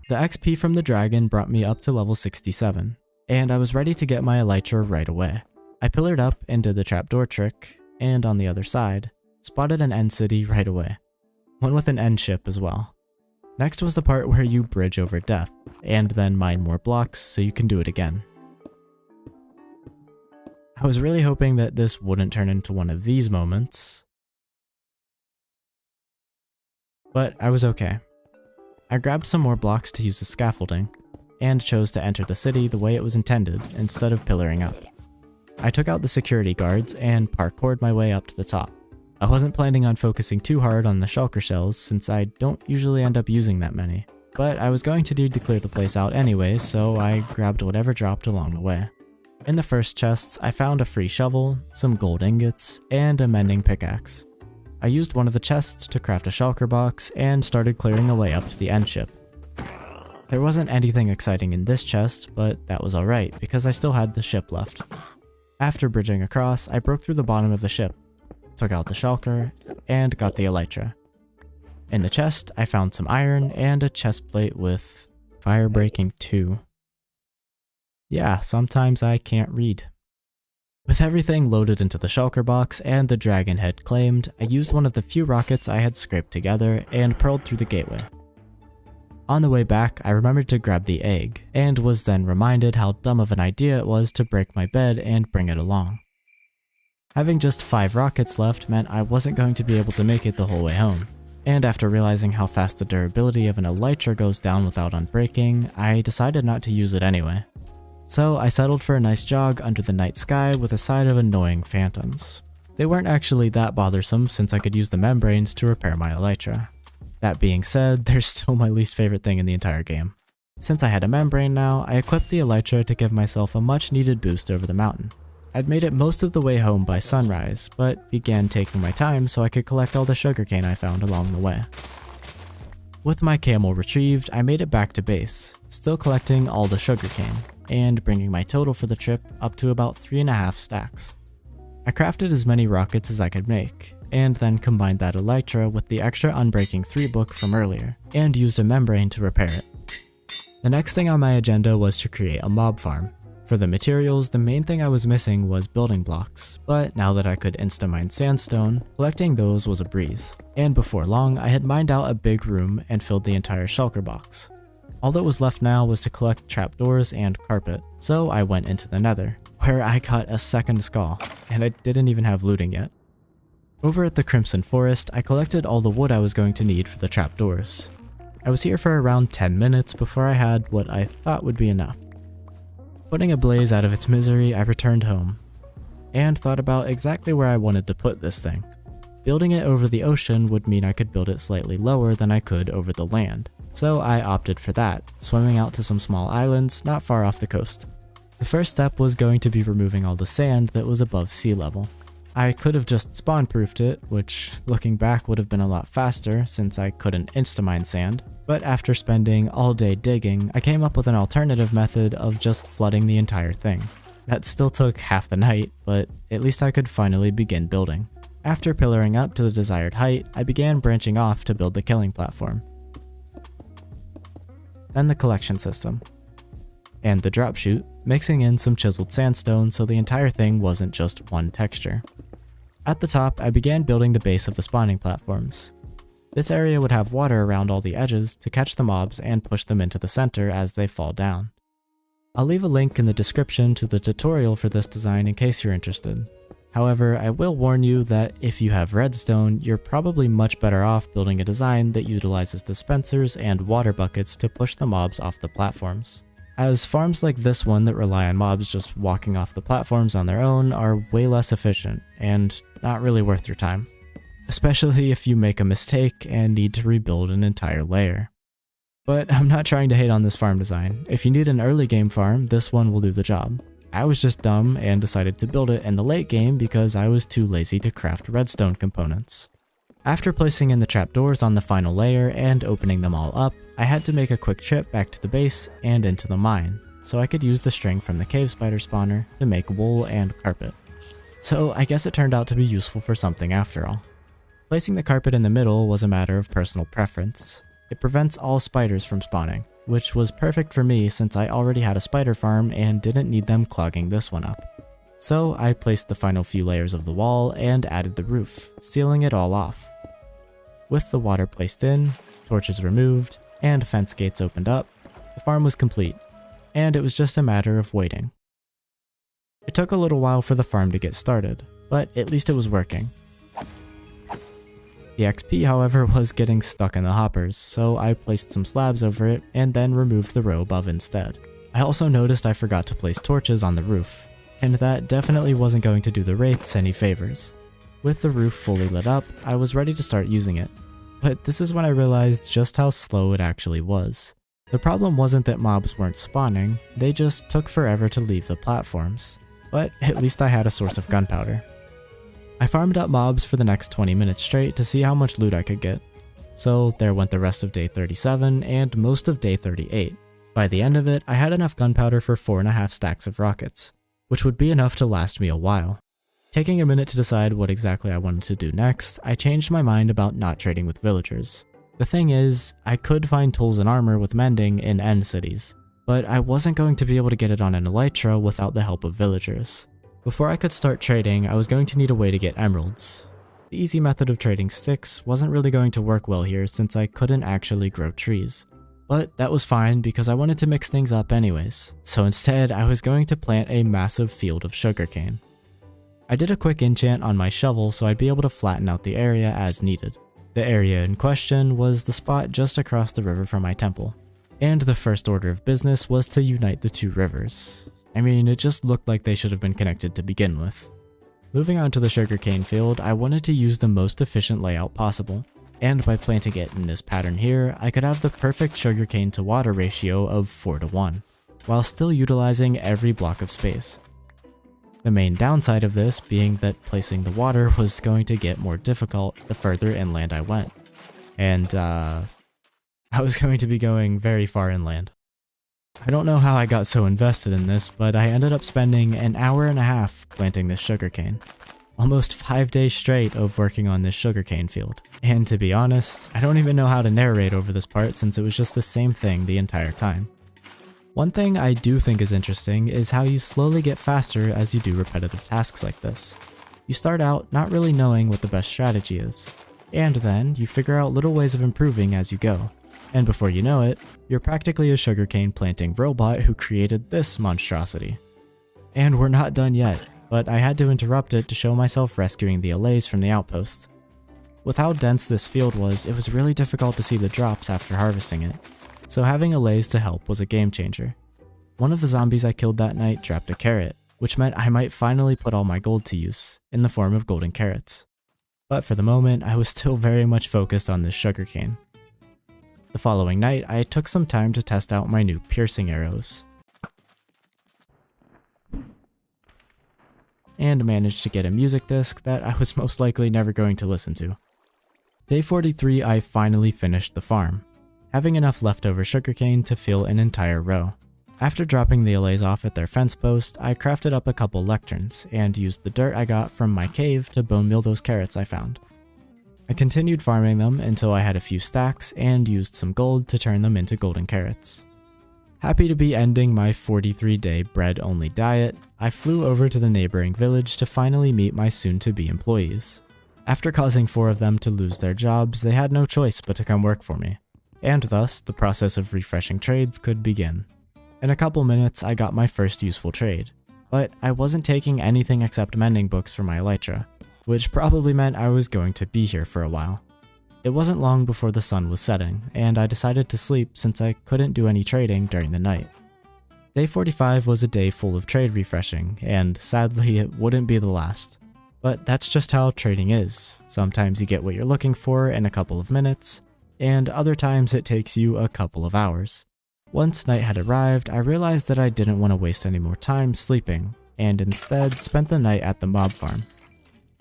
The XP from the dragon brought me up to level 67, and I was ready to get my elytra right away. I pillared up and did the trapdoor trick, and on the other side, spotted an end city right away. One with an end ship as well. Next was the part where you bridge over death, and then mine more blocks so you can do it again. I was really hoping that this wouldn't turn into one of these moments, but I was okay. I grabbed some more blocks to use as scaffolding, and chose to enter the city the way it was intended instead of pillaring up. I took out the security guards and parkoured my way up to the top. I wasn't planning on focusing too hard on the shulker shells since I don't usually end up using that many, but I was going to need to clear the place out anyway, so I grabbed whatever dropped along the way. In the first chests, I found a free shovel, some gold ingots, and a mending pickaxe. I used one of the chests to craft a shulker box and started clearing away up to the end ship. There wasn't anything exciting in this chest, but that was alright because I still had the ship left. After bridging across, I broke through the bottom of the ship, took out the shulker, and got the elytra. In the chest, I found some iron and a chest plate with fire breaking 2. Yeah, sometimes I can't read. With everything loaded into the shulker box and the dragon head claimed, I used one of the few rockets I had scraped together and pearled through the gateway. On the way back, I remembered to grab the egg, and was then reminded how dumb of an idea it was to break my bed and bring it along. Having just 5 rockets left meant I wasn't going to be able to make it the whole way home, and after realizing how fast the durability of an elytra goes down without unbreaking, I decided not to use it anyway. So I settled for a nice jog under the night sky with a side of annoying phantoms. They weren't actually that bothersome since I could use the membranes to repair my elytra. That being said, they're still my least favorite thing in the entire game. Since I had a membrane now, I equipped the elytra to give myself a much needed boost over the mountain. I'd made it most of the way home by sunrise, but began taking my time so I could collect all the sugarcane I found along the way. With my camel retrieved, I made it back to base, still collecting all the sugarcane, and bringing my total for the trip up to about 3.5 stacks. I crafted as many rockets as I could make, and then combined that elytra with the extra Unbreaking 3 book from earlier, and used a membrane to repair it. The next thing on my agenda was to create a mob farm. For the materials, the main thing I was missing was building blocks, but now that I could insta-mine sandstone, collecting those was a breeze. And before long, I had mined out a big room and filled the entire shulker box. All that was left now was to collect trapdoors and carpet, so I went into the nether, where I caught a second skull, and I didn't even have looting yet. Over at the Crimson Forest, I collected all the wood I was going to need for the trapdoors. I was here for around 10 minutes before I had what I thought would be enough. Putting a blaze out of its misery, I returned home, and thought about exactly where I wanted to put this thing. Building it over the ocean would mean I could build it slightly lower than I could over the land, so I opted for that, swimming out to some small islands not far off the coast. The first step was going to be removing all the sand that was above sea level. I could have just spawn-proofed it, which looking back would have been a lot faster since I couldn't insta-mine sand, but after spending all day digging, I came up with an alternative method of just flooding the entire thing. That still took half the night, but at least I could finally begin building. After pillaring up to the desired height, I began branching off to build the killing platform. Then the collection system. And the drop chute, mixing in some chiseled sandstone so the entire thing wasn't just one texture. At the top, I began building the base of the spawning platforms. This area would have water around all the edges to catch the mobs and push them into the center as they fall down. I'll leave a link in the description to the tutorial for this design in case you're interested. However, I will warn you that if you have redstone, you're probably much better off building a design that utilizes dispensers and water buckets to push the mobs off the platforms, as farms like this one that rely on mobs just walking off the platforms on their own are way less efficient and not really worth your time, especially if you make a mistake and need to rebuild an entire layer. But I'm not trying to hate on this farm design. If you need an early game farm, this one will do the job. I was just dumb and decided to build it in the late game because I was too lazy to craft redstone components. After placing in the trapdoors on the final layer and opening them all up, I had to make a quick trip back to the base and into the mine, so I could use the string from the cave spider spawner to make wool and carpet. So I guess it turned out to be useful for something after all. Placing the carpet in the middle was a matter of personal preference. It prevents all spiders from spawning, which was perfect for me since I already had a spider farm and didn't need them clogging this one up. So I placed the final few layers of the wall and added the roof, sealing it all off. With the water placed in, torches removed, and fence gates opened up, the farm was complete, and it was just a matter of waiting. It took a little while for the farm to get started, but at least it was working. The XP, however, was getting stuck in the hoppers, so I placed some slabs over it and then removed the row above instead. I also noticed I forgot to place torches on the roof, and that definitely wasn't going to do the wraiths any favors. With the roof fully lit up, I was ready to start using it. But this is when I realized just how slow it actually was. The problem wasn't that mobs weren't spawning, they just took forever to leave the platforms. But at least I had a source of gunpowder. I farmed up mobs for the next 20 minutes straight to see how much loot I could get. So there went the rest of day 37 and most of day 38. By the end of it, I had enough gunpowder for 4.5 stacks of rockets, which would be enough to last me a while. Taking a minute to decide what exactly I wanted to do next, I changed my mind about not trading with villagers. The thing is, I could find tools and armor with mending in end cities, but I wasn't going to be able to get it on an elytra without the help of villagers. Before I could start trading, I was going to need a way to get emeralds. The easy method of trading sticks wasn't really going to work well here since I couldn't actually grow trees. But that was fine because I wanted to mix things up anyways, so instead I was going to plant a massive field of sugarcane. I did a quick enchant on my shovel so I'd be able to flatten out the area as needed. The area in question was the spot just across the river from my temple. And the first order of business was to unite the two rivers. I mean, it just looked like they should have been connected to begin with. Moving on to the sugarcane field, I wanted to use the most efficient layout possible. And by planting it in this pattern here, I could have the perfect sugarcane to water ratio of 4:1, while still utilizing every block of space. The main downside of this being that placing the water was going to get more difficult the further inland I went. And I was going to be going very far inland. I don't know how I got so invested in this, but I ended up spending an hour and a half planting this sugarcane. Almost 5 days straight of working on this sugarcane field. And to be honest, I don't even know how to narrate over this part since it was just the same thing the entire time. One thing I do think is interesting is how you slowly get faster as you do repetitive tasks like this. You start out not really knowing what the best strategy is, and then you figure out little ways of improving as you go. And before you know it, you're practically a sugarcane planting robot who created this monstrosity. And we're not done yet, but I had to interrupt it to show myself rescuing the allays from the outpost. With how dense this field was, it was really difficult to see the drops after harvesting it. So having allays to help was a game changer. One of the zombies I killed that night dropped a carrot, which meant I might finally put all my gold to use, in the form of golden carrots. But for the moment, I was still very much focused on this sugarcane. The following night, I took some time to test out my new piercing arrows, and managed to get a music disc that I was most likely never going to listen to. Day 43, I finally finished the farm, having enough leftover sugarcane to fill an entire row. After dropping the allays off at their fence post, I crafted up a couple lecterns and used the dirt I got from my cave to bone meal those carrots I found. I continued farming them until I had a few stacks and used some gold to turn them into golden carrots. Happy to be ending my 43-day bread-only diet, I flew over to the neighboring village to finally meet my soon-to-be employees. After causing 4 of them to lose their jobs, they had no choice but to come work for me, and thus the process of refreshing trades could begin. In a couple minutes, I got my first useful trade, but I wasn't taking anything except mending books for my elytra, which probably meant I was going to be here for a while. It wasn't long before the sun was setting, and I decided to sleep since I couldn't do any trading during the night. Day 45 was a day full of trade refreshing, and sadly it wouldn't be the last. But that's just how trading is. Sometimes you get what you're looking for in a couple of minutes, and other times it takes you a couple of hours. Once night had arrived, I realized that I didn't want to waste any more time sleeping, and instead spent the night at the mob farm.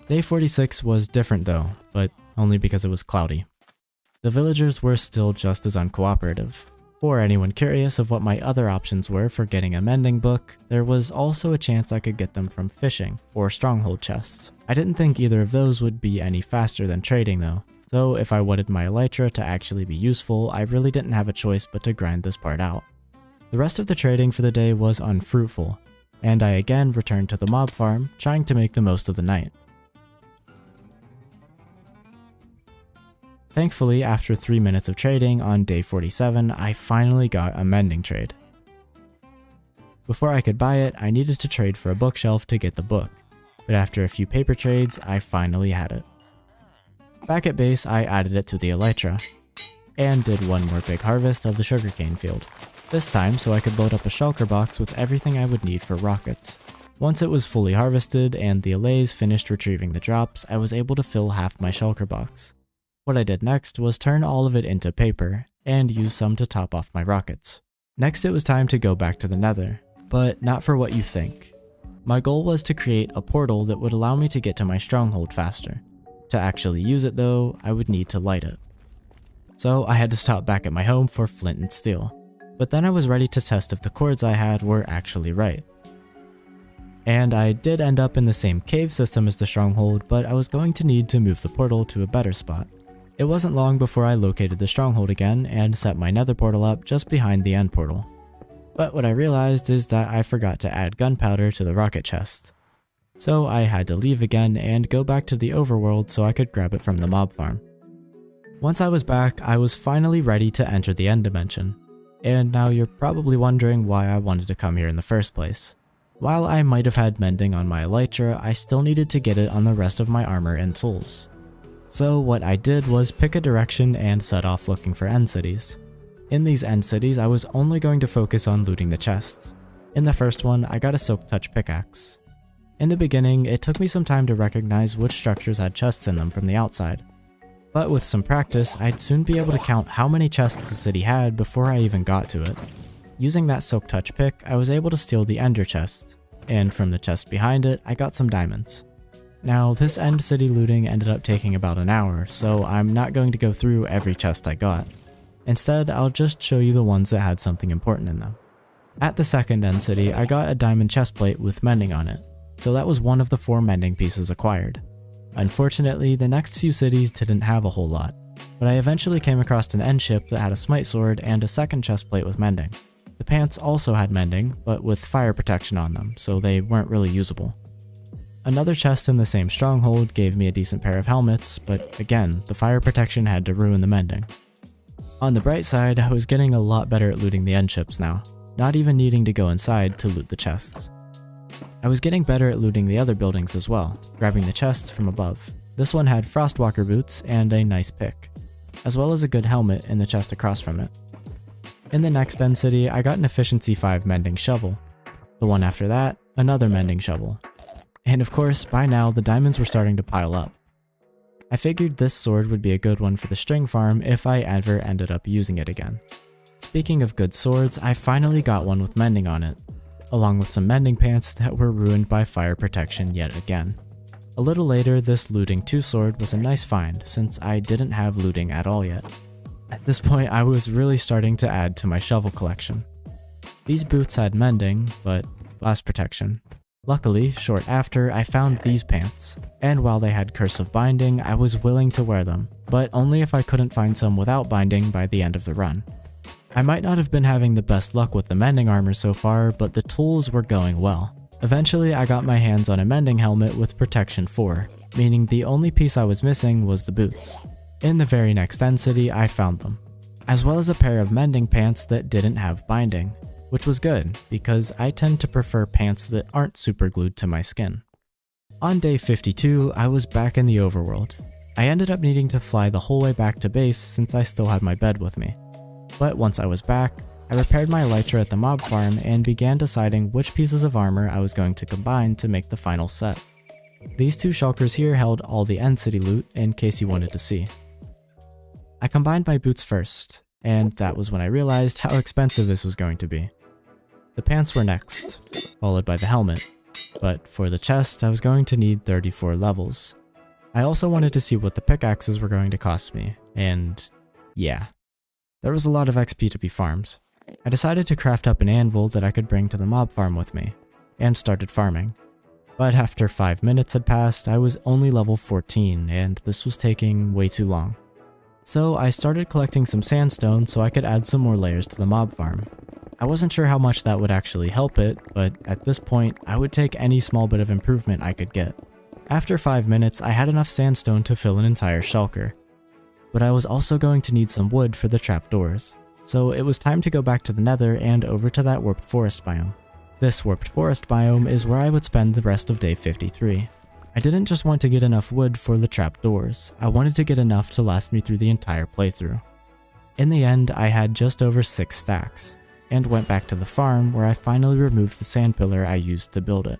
Day 46 was different though, but only because it was cloudy. The villagers were still just as uncooperative. For anyone curious of what my other options were for getting a mending book, there was also a chance I could get them from fishing or stronghold chests. I didn't think either of those would be any faster than trading though, so if I wanted my elytra to actually be useful, I really didn't have a choice but to grind this part out. The rest of the trading for the day was unfruitful, and I again returned to the mob farm, trying to make the most of the night. Thankfully, after 3 minutes of trading on day 47, I finally got a mending trade. Before I could buy it, I needed to trade for a bookshelf to get the book, but after a few paper trades, I finally had it. Back at base, I added it to the elytra, and did one more big harvest of the sugarcane field, this time so I could load up a shulker box with everything I would need for rockets. Once it was fully harvested and the allays finished retrieving the drops, I was able to fill half my shulker box. What I did next was turn all of it into paper and use some to top off my rockets. Next it was time to go back to the Nether, but not for what you think. My goal was to create a portal that would allow me to get to my stronghold faster. To actually use it though, I would need to light it. So I had to stop back at my home for flint and steel, but then I was ready to test if the cords I had were actually right. And I did end up in the same cave system as the stronghold, but I was going to need to move the portal to a better spot. It wasn't long before I located the stronghold again and set my nether portal up just behind the end portal. But what I realized is that I forgot to add gunpowder to the rocket chest. So I had to leave again and go back to the overworld so I could grab it from the mob farm. Once I was back, I was finally ready to enter the end dimension. And now you're probably wondering why I wanted to come here in the first place. While I might have had mending on my elytra, I still needed to get it on the rest of my armor and tools. So what I did was pick a direction and set off looking for end cities. In these end cities, I was only going to focus on looting the chests. In the first one, I got a silk touch pickaxe. In the beginning, it took me some time to recognize which structures had chests in them from the outside. But with some practice, I'd soon be able to count how many chests the city had before I even got to it. Using that silk touch pick, I was able to steal the ender chest, and from the chest behind it, I got some diamonds. Now, this end city looting ended up taking about an hour, so I'm not going to go through every chest I got. Instead, I'll just show you the ones that had something important in them. At the second end city, I got a diamond chestplate with mending on it, so that was one of the 4 mending pieces acquired. Unfortunately, the next few cities didn't have a whole lot, but I eventually came across an end ship that had a smite sword and a second chestplate with mending. The pants also had mending, but with fire protection on them, so they weren't really usable. Another chest in the same stronghold gave me a decent pair of helmets, but again, the fire protection had to ruin the mending. On the bright side, I was getting a lot better at looting the end ships now, not even needing to go inside to loot the chests. I was getting better at looting the other buildings as well, grabbing the chests from above. This one had frostwalker boots and a nice pick, as well as a good helmet in the chest across from it. In the next end city, I got an efficiency 5 mending shovel. The one after that, another mending shovel. And of course, by now the diamonds were starting to pile up. I figured this sword would be a good one for the string farm if I ever ended up using it again. Speaking of good swords, I finally got one with mending on it, along with some mending pants that were ruined by fire protection yet again. A little later, this looting 2 sword was a nice find since I didn't have looting at all yet. At this point, I was really starting to add to my shovel collection. These boots had mending, but blast protection. Luckily, short after, I found these pants, and while they had cursive binding, I was willing to wear them, but only if I couldn't find some without binding by the end of the run. I might not have been having the best luck with the mending armor so far, but the tools were going well. Eventually, I got my hands on a mending helmet with protection 4, meaning the only piece I was missing was the boots. In the very next end city, I found them, as well as a pair of mending pants that didn't have binding, which was good because I tend to prefer pants that aren't super glued to my skin. On day 52, I was back in the overworld. I ended up needing to fly the whole way back to base since I still had my bed with me. But once I was back, I repaired my elytra at the mob farm and began deciding which pieces of armor I was going to combine to make the final set. These 2 shulkers here held all the end city loot in case you wanted to see. I combined my boots first, and that was when I realized how expensive this was going to be. The pants were next, followed by the helmet, but for the chest I was going to need 34 levels. I also wanted to see what the pickaxes were going to cost me, and yeah, there was a lot of XP to be farmed. I decided to craft up an anvil that I could bring to the mob farm with me, and started farming. But after 5 minutes had passed, I was only level 14, and this was taking way too long. So I started collecting some sandstone so I could add some more layers to the mob farm. I wasn't sure how much that would actually help it, but at this point, I would take any small bit of improvement I could get. After 5 minutes, I had enough sandstone to fill an entire shulker. But I was also going to need some wood for the trapdoors, so it was time to go back to the nether and over to that warped forest biome. This warped forest biome is where I would spend the rest of day 53. I didn't just want to get enough wood for the trapdoors, I wanted to get enough to last me through the entire playthrough. In the end, I had just over 6 stacks, and went back to the farm where I finally removed the sand pillar I used to build it.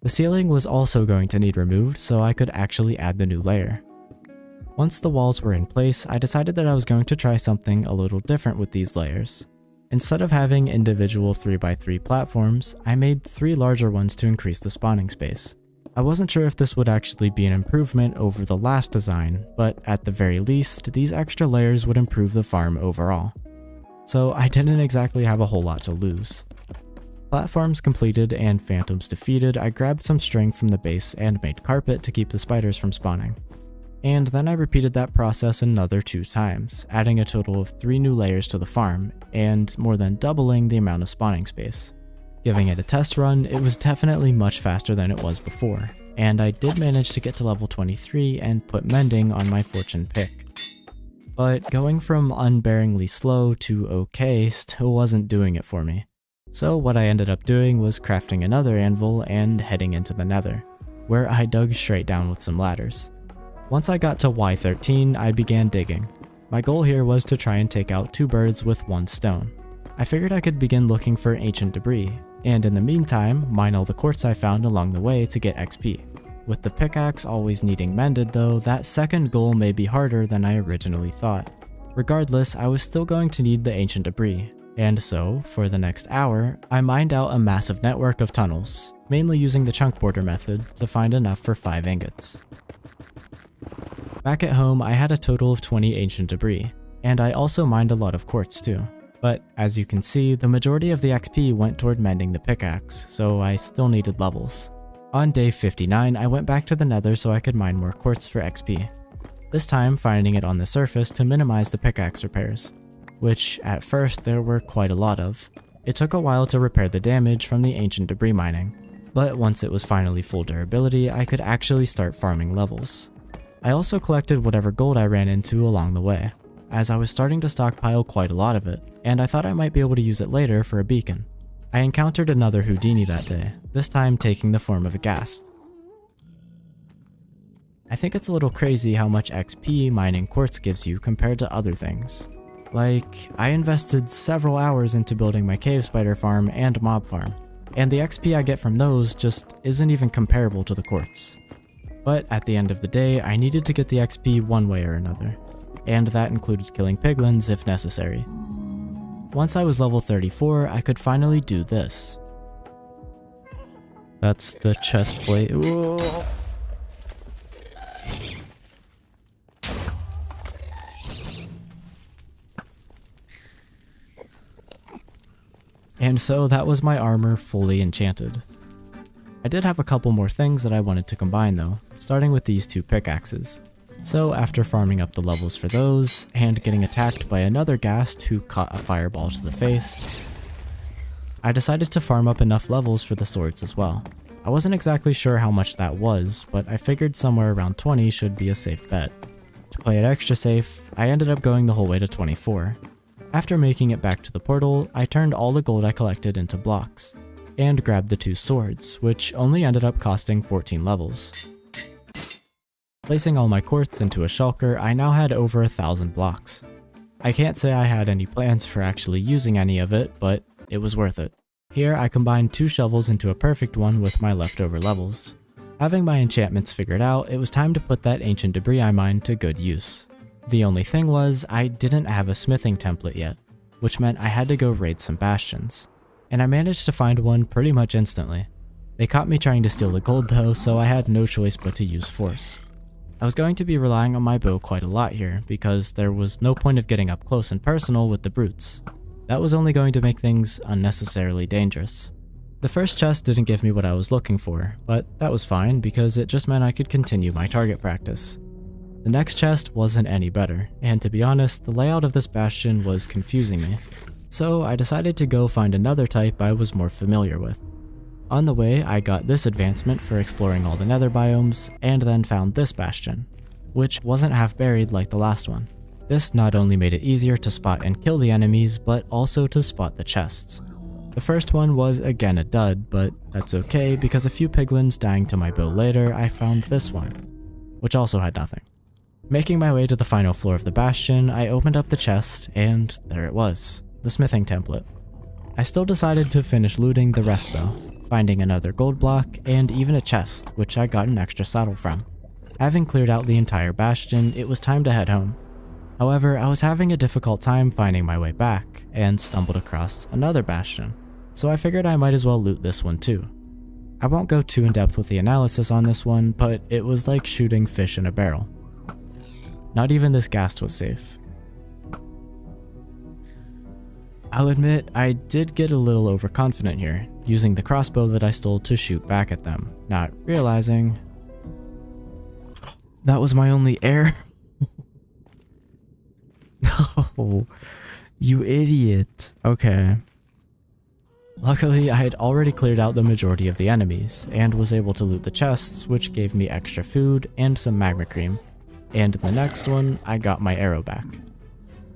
The ceiling was also going to need removed so I could actually add the new layer. Once the walls were in place, I decided that I was going to try something a little different with these layers. Instead of having individual 3x3 platforms, I made 3 larger ones to increase the spawning space. I wasn't sure if this would actually be an improvement over the last design, but at the very least, these extra layers would improve the farm overall. So I didn't exactly have a whole lot to lose. Platforms completed and phantoms defeated, I grabbed some string from the base and made carpet to keep the spiders from spawning. And then I repeated that process another 2 times, adding a total of 3 new layers to the farm, and more than doubling the amount of spawning space. Giving it a test run, it was definitely much faster than it was before, and I did manage to get to level 23 and put mending on my fortune pick. But going from unbearingly slow to okay still wasn't doing it for me. So what I ended up doing was crafting another anvil and heading into the nether, where I dug straight down with some ladders. Once I got to Y13, I began digging. My goal here was to try and take out 2 birds with 1 stone. I figured I could begin looking for ancient debris, and in the meantime, mine all the quartz I found along the way to get XP. With the pickaxe always needing mended though, that second goal may be harder than I originally thought. Regardless, I was still going to need the ancient debris, and so, for the next hour, I mined out a massive network of tunnels, mainly using the chunk border method to find enough for 5 ingots. Back at home, I had a total of 20 ancient debris, and I also mined a lot of quartz too. But as you can see, the majority of the XP went toward mending the pickaxe, so I still needed levels. On day 59, I went back to the nether so I could mine more quartz for XP. This time finding it on the surface to minimize the pickaxe repairs, which at first there were quite a lot of. It took a while to repair the damage from the ancient debris mining, but once it was finally full durability, I could actually start farming levels. I also collected whatever gold I ran into along the way, as I was starting to stockpile quite a lot of it, and I thought I might be able to use it later for a beacon. I encountered another Houdini that day, this time taking the form of a ghast. I think it's a little crazy how much XP mining quartz gives you compared to other things. Like, I invested several hours into building my cave spider farm and mob farm, and the XP I get from those just isn't even comparable to the quartz. But at the end of the day, I needed to get the XP one way or another, and that included killing piglins if necessary. Once I was level 34, I could finally do this. That's the chest plate. Whoa. And so that was my armor fully enchanted. I did have a couple more things that I wanted to combine though, starting with these 2 pickaxes. So after farming up the levels for those, and getting attacked by another ghast who caught a fireball to the face, I decided to farm up enough levels for the swords as well. I wasn't exactly sure how much that was, but I figured somewhere around 20 should be a safe bet. To play it extra safe, I ended up going the whole way to 24. After making it back to the portal, I turned all the gold I collected into blocks, and grabbed the 2 swords, which only ended up costing 14 levels. Placing all my quartz into a shulker, I now had over 1,000 blocks. I can't say I had any plans for actually using any of it, but it was worth it. Here I combined 2 shovels into a perfect one with my leftover levels. Having my enchantments figured out, it was time to put that ancient debris I mined to good use. The only thing was, I didn't have a smithing template yet, which meant I had to go raid some bastions. And I managed to find one pretty much instantly. They caught me trying to steal the gold though, so I had no choice but to use force. I was going to be relying on my bow quite a lot here, because there was no point of getting up close and personal with the brutes. That was only going to make things unnecessarily dangerous. The first chest didn't give me what I was looking for, but that was fine because it just meant I could continue my target practice. The next chest wasn't any better, and to be honest, the layout of this bastion was confusing me. So I decided to go find another type I was more familiar with. On the way, I got this advancement for exploring all the nether biomes, and then found this bastion, which wasn't half buried like the last one. This not only made it easier to spot and kill the enemies, but also to spot the chests. The first one was again a dud, but that's okay because a few piglins dying to my bow later, I found this one, which also had nothing. Making my way to the final floor of the bastion, I opened up the chest, and there it was, the smithing template. I still decided to finish looting the rest though, finding another gold block, and even a chest, which I got an extra saddle from. Having cleared out the entire bastion, it was time to head home. However, I was having a difficult time finding my way back, and stumbled across another bastion, so I figured I might as well loot this one too. I won't go too in depth with the analysis on this one, but it was like shooting fish in a barrel. Not even this ghast was safe. I'll admit, I did get a little overconfident here, using the crossbow that I stole to shoot back at them, not realizing that was my only air. No, you idiot. Okay. Luckily, I had already cleared out the majority of the enemies, and was able to loot the chests, which gave me extra food and some magma cream. And in the next one, I got my arrow back.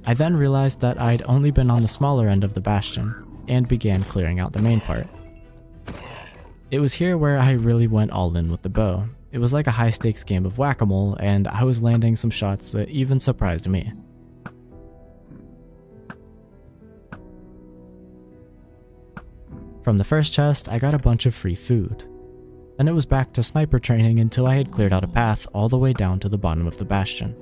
I then realized that I'd only been on the smaller end of the bastion, and began clearing out the main part. It was here where I really went all in with the bow. It was like a high stakes game of whack-a-mole, and I was landing some shots that even surprised me. From the first chest, I got a bunch of free food. Then it was back to sniper training until I had cleared out a path all the way down to the bottom of the bastion.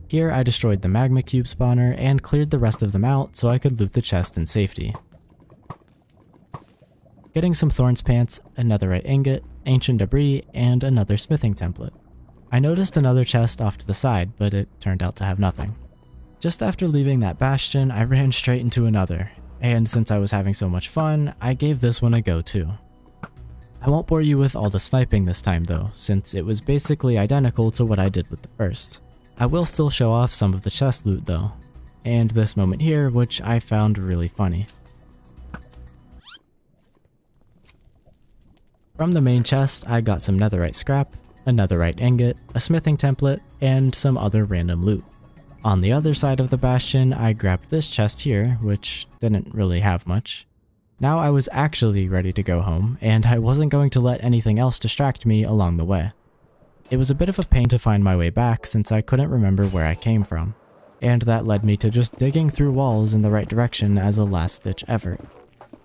Here I destroyed the magma cube spawner and cleared the rest of them out so I could loot the chest in safety. Getting some thorns pants, a netherite ingot, ancient debris, and another smithing template. I noticed another chest off to the side, but it turned out to have nothing. Just after leaving that bastion, I ran straight into another, and since I was having so much fun, I gave this one a go too. I won't bore you with all the sniping this time though, since it was basically identical to what I did with the first. I will still show off some of the chest loot though, and this moment here, which I found really funny. From the main chest, I got some netherite scrap, a netherite ingot, a smithing template, and some other random loot. On the other side of the bastion, I grabbed this chest here, which didn't really have much. Now I was actually ready to go home, and I wasn't going to let anything else distract me along the way. It was a bit of a pain to find my way back since I couldn't remember where I came from, and that led me to just digging through walls in the right direction as a last-ditch effort.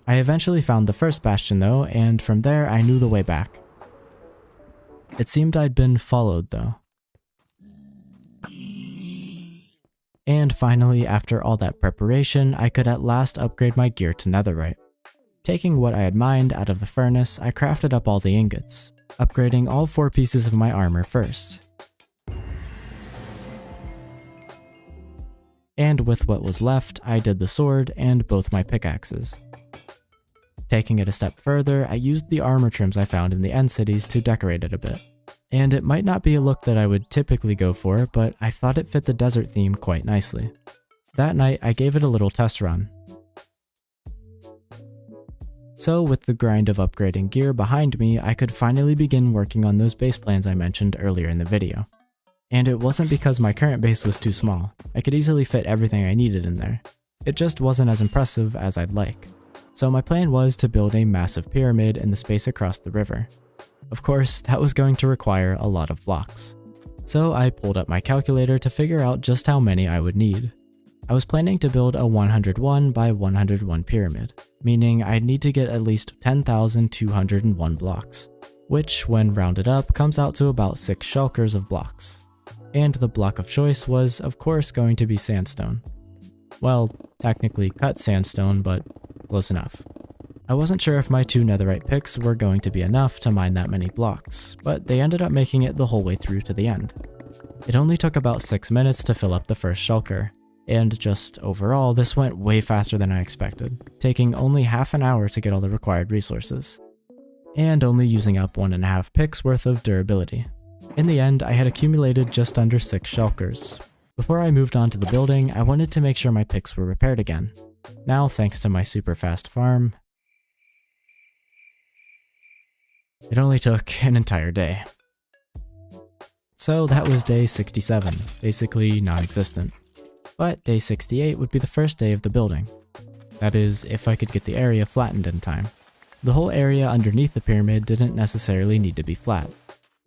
I eventually found the first bastion though, and from there I knew the way back. It seemed I'd been followed though. And finally, after all that preparation, I could at last upgrade my gear to netherite. Taking what I had mined out of the furnace, I crafted up all the ingots, upgrading all 4 pieces of my armor first. And with what was left, I did the sword and both my pickaxes. Taking it a step further, I used the armor trims I found in the end cities to decorate it a bit. And it might not be a look that I would typically go for, but I thought it fit the desert theme quite nicely. That night, I gave it a little test run. So with the grind of upgrading gear behind me, I could finally begin working on those base plans I mentioned earlier in the video. And it wasn't because my current base was too small. I could easily fit everything I needed in there. It just wasn't as impressive as I'd like. So my plan was to build a massive pyramid in the space across the river. Of course, that was going to require a lot of blocks. So I pulled up my calculator to figure out just how many I would need. I was planning to build a 101 by 101 pyramid, meaning I'd need to get at least 10,201 blocks, which when rounded up comes out to about 6 shulkers of blocks. And the block of choice was of course going to be sandstone. Well, technically cut sandstone, but close enough. I wasn't sure if my 2 netherite picks were going to be enough to mine that many blocks, but they ended up making it the whole way through to the end. It only took about 6 minutes to fill up the first shulker, and just overall this went way faster than I expected, taking only half an hour to get all the required resources, and only using up 1.5 picks worth of durability. In the end, I had accumulated just under 6 shulkers. Before I moved on to the building, I wanted to make sure my picks were repaired again. Now, thanks to my super fast farm, it only took an entire day. So that was day 67, basically non-existent. But day 68 would be the first day of the building. That is, if I could get the area flattened in time. The whole area underneath the pyramid didn't necessarily need to be flat.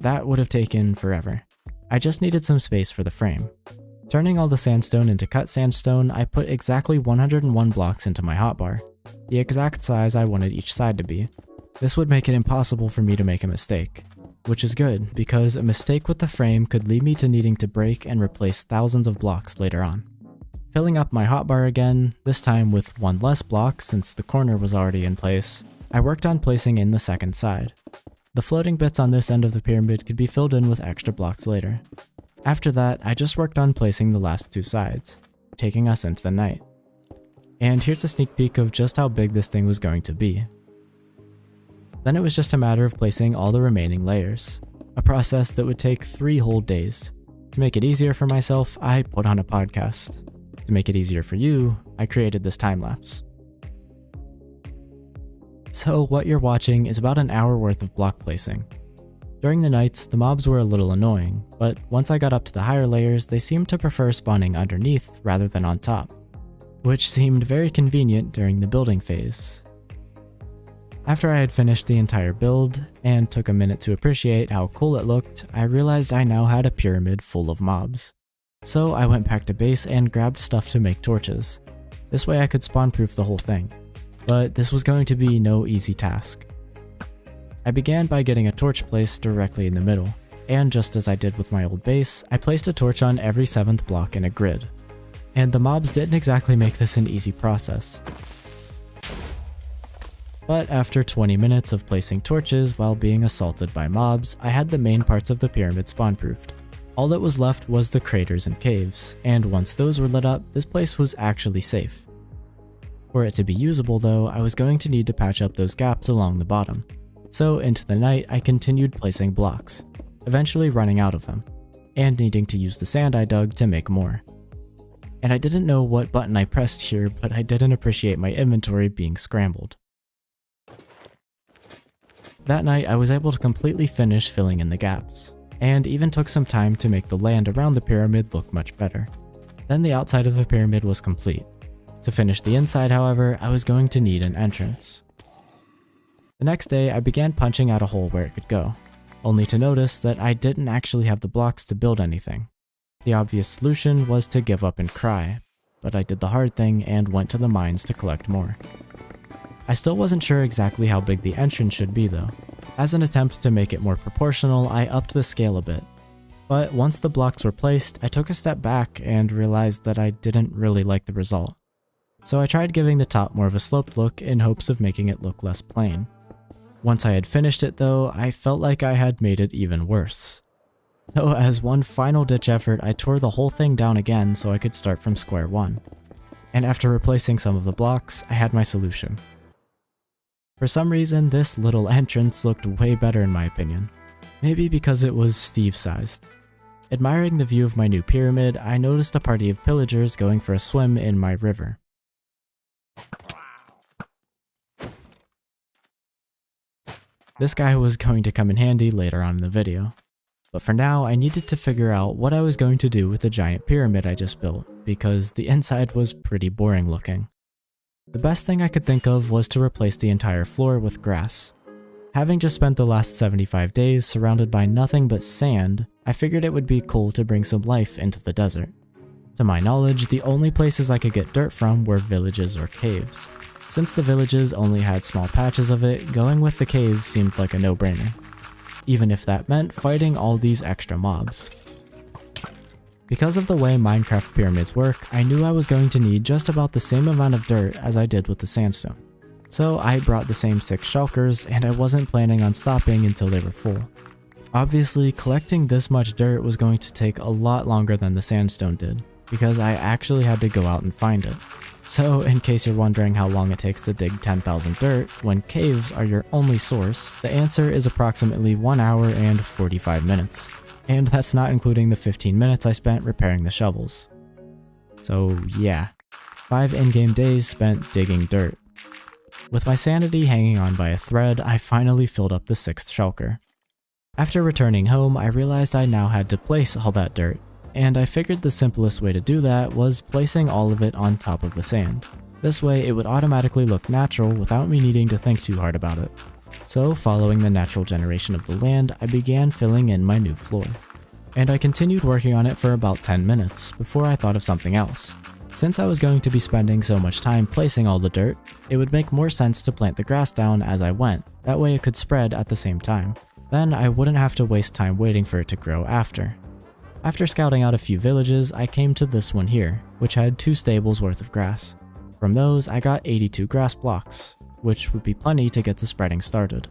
That would have taken forever. I just needed some space for the frame. Turning all the sandstone into cut sandstone, I put exactly 101 blocks into my hotbar, the exact size I wanted each side to be. This would make it impossible for me to make a mistake, which is good because a mistake with the frame could lead me to needing to break and replace thousands of blocks later on. Filling up my hotbar again, this time with one less block since the corner was already in place, I worked on placing in the second side. The floating bits on this end of the pyramid could be filled in with extra blocks later. After that, I just worked on placing the last two sides, taking us into the night. And here's a sneak peek of just how big this thing was going to be. Then it was just a matter of placing all the remaining layers, a process that would take 3 whole days. To make it easier for myself, I put on a podcast. To make it easier for you, I created this time-lapse. So what you're watching is about an hour worth of block placing. During the nights, the mobs were a little annoying, but once I got up to the higher layers, they seemed to prefer spawning underneath rather than on top, which seemed very convenient during the building phase. After I had finished the entire build, and took a minute to appreciate how cool it looked, I realized I now had a pyramid full of mobs. So I went back to base and grabbed stuff to make torches. This way I could spawn-proof the whole thing. But this was going to be no easy task. I began by getting a torch placed directly in the middle, and just as I did with my old base, I placed a torch on every 7th block in a grid. And the mobs didn't exactly make this an easy process. But after 20 minutes of placing torches while being assaulted by mobs, I had the main parts of the pyramid spawn-proofed. All that was left was the craters and caves, and once those were lit up, this place was actually safe. For it to be usable though, I was going to need to patch up those gaps along the bottom. So into the night, I continued placing blocks, eventually running out of them, and needing to use the sand I dug to make more. And I didn't know what button I pressed here, but I didn't appreciate my inventory being scrambled. That night, I was able to completely finish filling in the gaps, and even took some time to make the land around the pyramid look much better. Then the outside of the pyramid was complete. To finish the inside, however, I was going to need an entrance. The next day, I began punching out a hole where it could go, only to notice that I didn't actually have the blocks to build anything. The obvious solution was to give up and cry, but I did the hard thing and went to the mines to collect more. I still wasn't sure exactly how big the entrance should be though. As an attempt to make it more proportional, I upped the scale a bit. But once the blocks were placed, I took a step back and realized that I didn't really like the result. So I tried giving the top more of a sloped look in hopes of making it look less plain. Once I had finished it though, I felt like I had made it even worse. So as one final ditch effort, I tore the whole thing down again so I could start from square one. And after replacing some of the blocks, I had my solution. For some reason, this little entrance looked way better in my opinion. Maybe because it was Steve-sized. Admiring the view of my new pyramid, I noticed a party of pillagers going for a swim in my river. This guy was going to come in handy later on in the video. But for now, I needed to figure out what I was going to do with the giant pyramid I just built, because the inside was pretty boring looking. The best thing I could think of was to replace the entire floor with grass. Having just spent the last 75 days surrounded by nothing but sand, I figured it would be cool to bring some life into the desert. To my knowledge, the only places I could get dirt from were villages or caves. Since the villages only had small patches of it, going with the caves seemed like a no-brainer, even if that meant fighting all these extra mobs. Because of the way Minecraft pyramids work, I knew I was going to need just about the same amount of dirt as I did with the sandstone. So I brought the same 6 shulkers, and I wasn't planning on stopping until they were full. Obviously, collecting this much dirt was going to take a lot longer than the sandstone did, because I actually had to go out and find it. So, in case you're wondering how long it takes to dig 10,000 dirt when caves are your only source, the answer is approximately 1 hour and 45 minutes. And that's not including the 15 minutes I spent repairing the shovels. So yeah, 5 in-game days spent digging dirt. With my sanity hanging on by a thread, I finally filled up the 6th shulker. After returning home, I realized I now had to place all that dirt, and I figured the simplest way to do that was placing all of it on top of the sand. This way it would automatically look natural without me needing to think too hard about it. So following the natural generation of the land, I began filling in my new floor. And I continued working on it for about 10 minutes before I thought of something else. Since I was going to be spending so much time placing all the dirt, it would make more sense to plant the grass down as I went, that way it could spread at the same time. Then I wouldn't have to waste time waiting for it to grow after. After scouting out a few villages, I came to this one here, which had 2 stables worth of grass. From those, I got 82 grass blocks, which would be plenty to get the spreading started.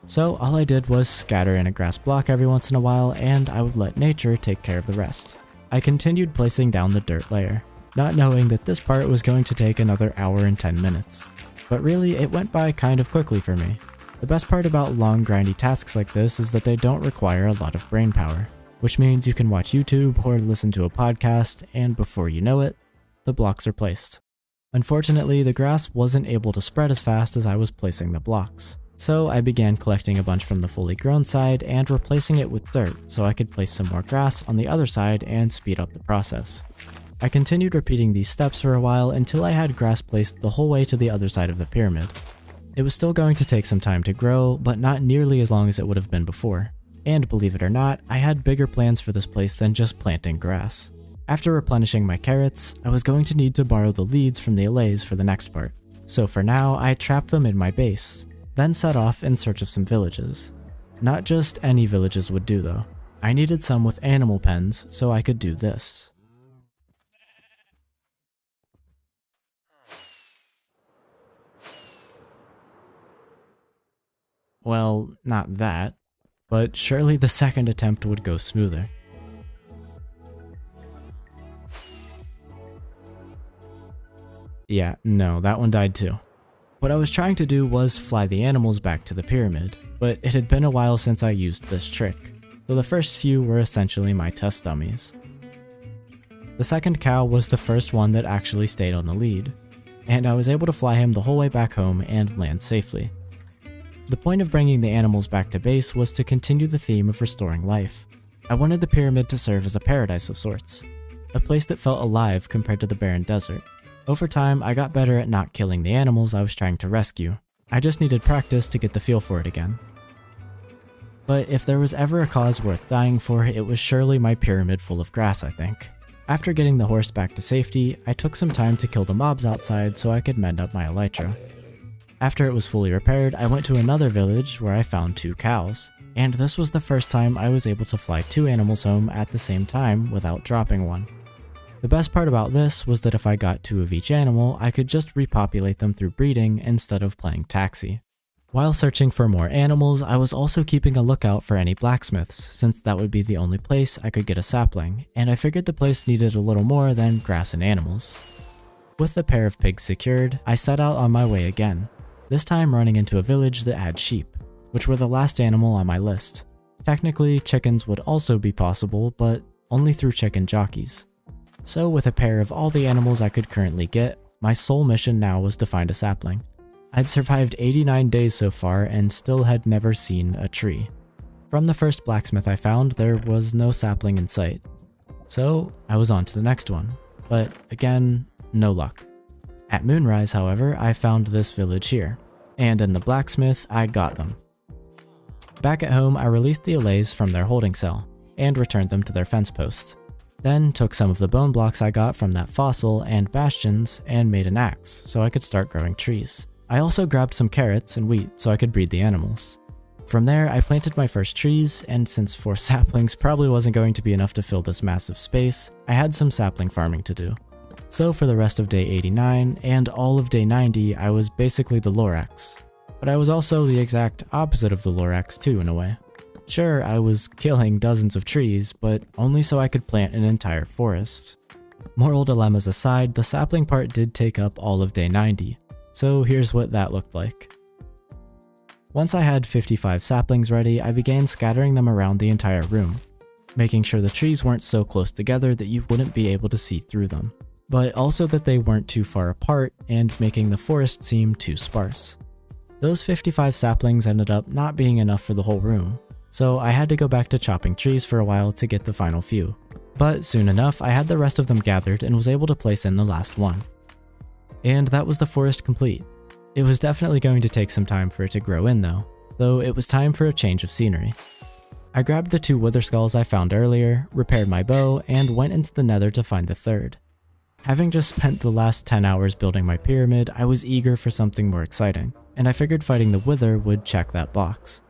So all I did was scatter in a grass block every once in a while, and I would let nature take care of the rest. I continued placing down the dirt layer, not knowing that this part was going to take another hour and 10 minutes. But really, it went by kind of quickly for me. The best part about long grindy tasks like this is that they don't require a lot of brain power, which means you can watch YouTube or listen to a podcast, and before you know it, the blocks are placed. Unfortunately, the grass wasn't able to spread as fast as I was placing the blocks. So I began collecting a bunch from the fully grown side and replacing it with dirt so I could place some more grass on the other side and speed up the process. I continued repeating these steps for a while until I had grass placed the whole way to the other side of the pyramid. It was still going to take some time to grow, but not nearly as long as it would have been before. And believe it or not, I had bigger plans for this place than just planting grass. After replenishing my carrots, I was going to need to borrow the leads from the allays for the next part. So for now, I trapped them in my base, then set off in search of some villages. Not just any villages would do though. I needed some with animal pens so I could do this. Well, not that, but surely the second attempt would go smoother. Yeah, no, that one died too. What I was trying to do was fly the animals back to the pyramid, but it had been a while since I used this trick, so the first few were essentially my test dummies. The second cow was the first one that actually stayed on the lead, and I was able to fly him the whole way back home and land safely. The point of bringing the animals back to base was to continue the theme of restoring life. I wanted the pyramid to serve as a paradise of sorts, a place that felt alive compared to the barren desert. Over time, I got better at not killing the animals I was trying to rescue. I just needed practice to get the feel for it again. But if there was ever a cause worth dying for, it was surely my pyramid full of grass, I think. After getting the horse back to safety, I took some time to kill the mobs outside so I could mend up my elytra. After it was fully repaired, I went to another village where I found 2 cows, and this was the first time I was able to fly 2 animals home at the same time without dropping one. The best part about this was that if I got 2 of each animal, I could just repopulate them through breeding instead of playing taxi. While searching for more animals, I was also keeping a lookout for any blacksmiths, since that would be the only place I could get a sapling, and I figured the place needed a little more than grass and animals. With the pair of pigs secured, I set out on my way again, this time running into a village that had sheep, which were the last animal on my list. Technically, chickens would also be possible, but only through chicken jockeys. So with a pair of all the animals I could currently get, my sole mission now was to find a sapling. I'd survived 89 days so far and still had never seen a tree. From the first blacksmith I found, there was no sapling in sight. So I was on to the next one, but again, no luck. At moonrise, however, I found this village here, and in the blacksmith, I got them. Back at home, I released the allays from their holding cell, and returned them to their fence posts. Then took some of the bone blocks I got from that fossil and bastions and made an axe so I could start growing trees. I also grabbed some carrots and wheat so I could breed the animals. From there, I planted my first trees, and since 4 saplings probably wasn't going to be enough to fill this massive space, I had some sapling farming to do. So for the rest of day 89 and all of day 90, I was basically the Lorax. But I was also the exact opposite of the Lorax too, in a way. Sure, I was killing dozens of trees, but only so I could plant an entire forest. Moral dilemmas aside, the sapling part did take up all of day 90, so here's what that looked like. Once I had 55 saplings ready, I began scattering them around the entire room, making sure the trees weren't so close together that you wouldn't be able to see through them, but also that they weren't too far apart and making the forest seem too sparse. Those 55 saplings ended up not being enough for the whole room, so I had to go back to chopping trees for a while to get the final few. But soon enough, I had the rest of them gathered and was able to place in the last one. And that was the forest complete. It was definitely going to take some time for it to grow in though, so it was time for a change of scenery. I grabbed the 2 wither skulls I found earlier, repaired my bow, and went into the nether to find the third. Having just spent the last 10 hours building my pyramid, I was eager for something more exciting, and I figured fighting the Wither would check that box.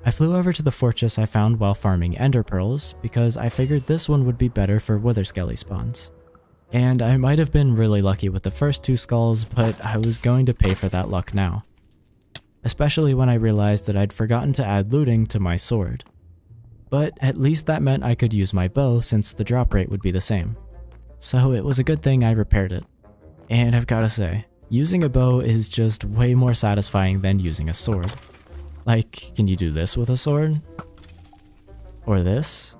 I flew over to the fortress I found while farming ender pearls, because I figured this one would be better for Wither skelly spawns. And I might have been really lucky with the first 2 skulls, but I was going to pay for that luck now. Especially when I realized that I'd forgotten to add looting to my sword. But at least that meant I could use my bow since the drop rate would be the same. So it was a good thing I repaired it. And I've gotta say, using a bow is just way more satisfying than using a sword. Like, can you do this with a sword? Or this?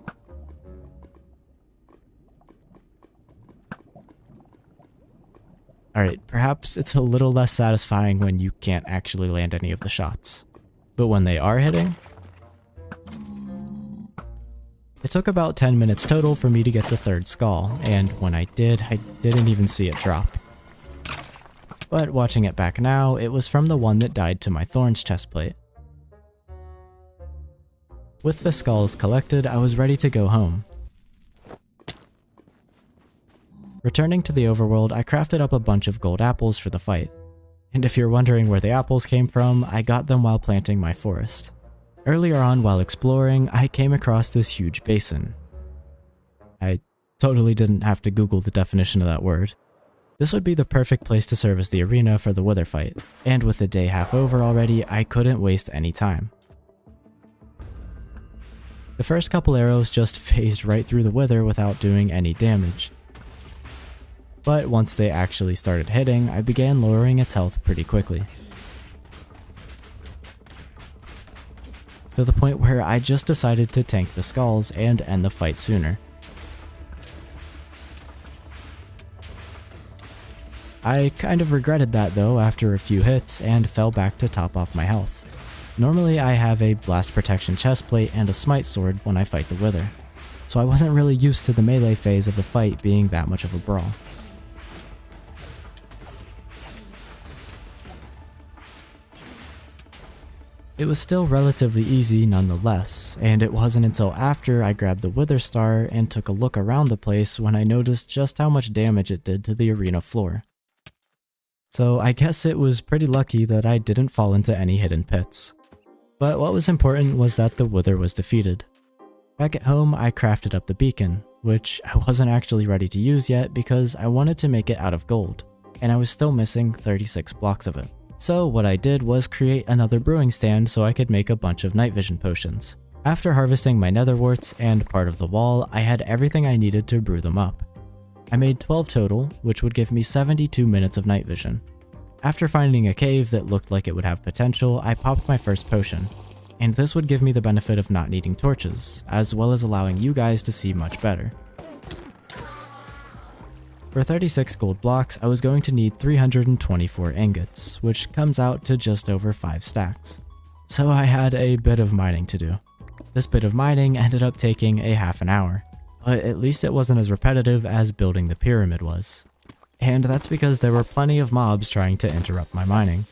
Alright, perhaps it's a little less satisfying when you can't actually land any of the shots. But when they are hitting? It took about 10 minutes total for me to get the 3rd skull, and when I didn't even see it drop. But watching it back now, it was from the one that died to my thorns chestplate. With the skulls collected, I was ready to go home. Returning to the overworld, I crafted up a bunch of gold apples for the fight. And if you're wondering where the apples came from, I got them while planting my forest. Earlier on while exploring, I came across this huge basin. I totally didn't have to Google the definition of that word. This would be the perfect place to serve as the arena for the Wither fight, and with the day half over already, I couldn't waste any time. The first couple arrows just phased right through the Wither without doing any damage. But once they actually started hitting, I began lowering its health pretty quickly. To the point where I just decided to tank the skulls and end the fight sooner. I kind of regretted that though after a few hits and fell back to top off my health. Normally I have a blast protection chestplate and a smite sword when I fight the Wither, so I wasn't really used to the melee phase of the fight being that much of a brawl. It was still relatively easy nonetheless, and it wasn't until after I grabbed the Wither Star and took a look around the place when I noticed just how much damage it did to the arena floor. So I guess it was pretty lucky that I didn't fall into any hidden pits. But what was important was that the Wither was defeated. Back at home, I crafted up the beacon, which I wasn't actually ready to use yet because I wanted to make it out of gold, and I was still missing 36 blocks of it. So what I did was create another brewing stand so I could make a bunch of night vision potions. After harvesting my nether warts and part of the wall, I had everything I needed to brew them up. I made 12 total, which would give me 72 minutes of night vision. After finding a cave that looked like it would have potential, I popped my first potion, and this would give me the benefit of not needing torches, as well as allowing you guys to see much better. For 36 gold blocks, I was going to need 324 ingots, which comes out to just over 5 stacks. So I had a bit of mining to do. This bit of mining ended up taking a half an hour, but at least it wasn't as repetitive as building the pyramid was. And that's because there were plenty of mobs trying to interrupt my mining.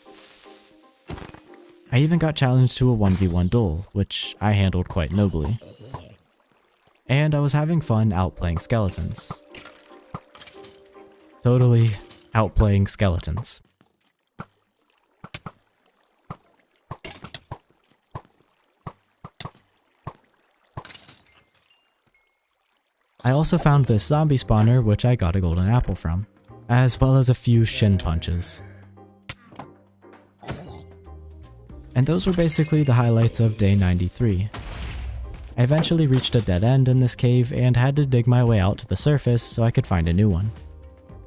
I even got challenged to a 1v1 duel, which I handled quite nobly. And I was having fun outplaying skeletons. Totally outplaying skeletons. I also found this zombie spawner, which I got a golden apple from, as well as a few shin punches. And those were basically the highlights of day 93. I eventually reached a dead end in this cave and had to dig my way out to the surface so I could find a new one.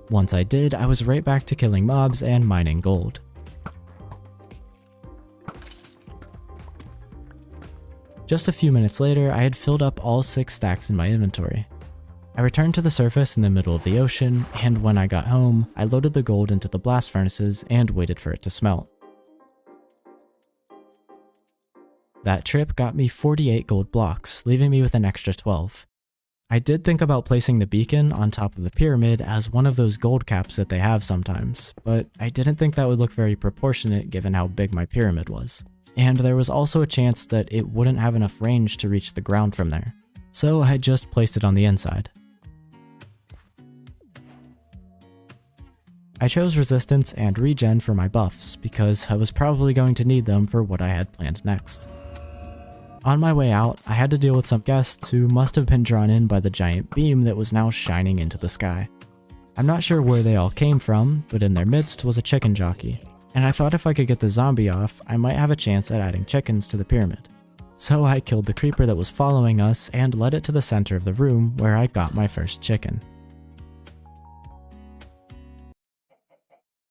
Once I did, I was right back to killing mobs and mining gold. Just a few minutes later, I had filled up all 6 stacks in my inventory. I returned to the surface in the middle of the ocean, and when I got home, I loaded the gold into the blast furnaces and waited for it to smelt. That trip got me 48 gold blocks, leaving me with an extra 12. I did think about placing the beacon on top of the pyramid as one of those gold caps that they have sometimes, but I didn't think that would look very proportionate given how big my pyramid was. And there was also a chance that it wouldn't have enough range to reach the ground from there, so I just placed it on the inside. I chose resistance and regen for my buffs because I was probably going to need them for what I had planned next. On my way out, I had to deal with some guests who must have been drawn in by the giant beam that was now shining into the sky. I'm not sure where they all came from, but in their midst was a chicken jockey, and I thought if I could get the zombie off, I might have a chance at adding chickens to the pyramid. So I killed the creeper that was following us and led it to the center of the room where I got my first chicken.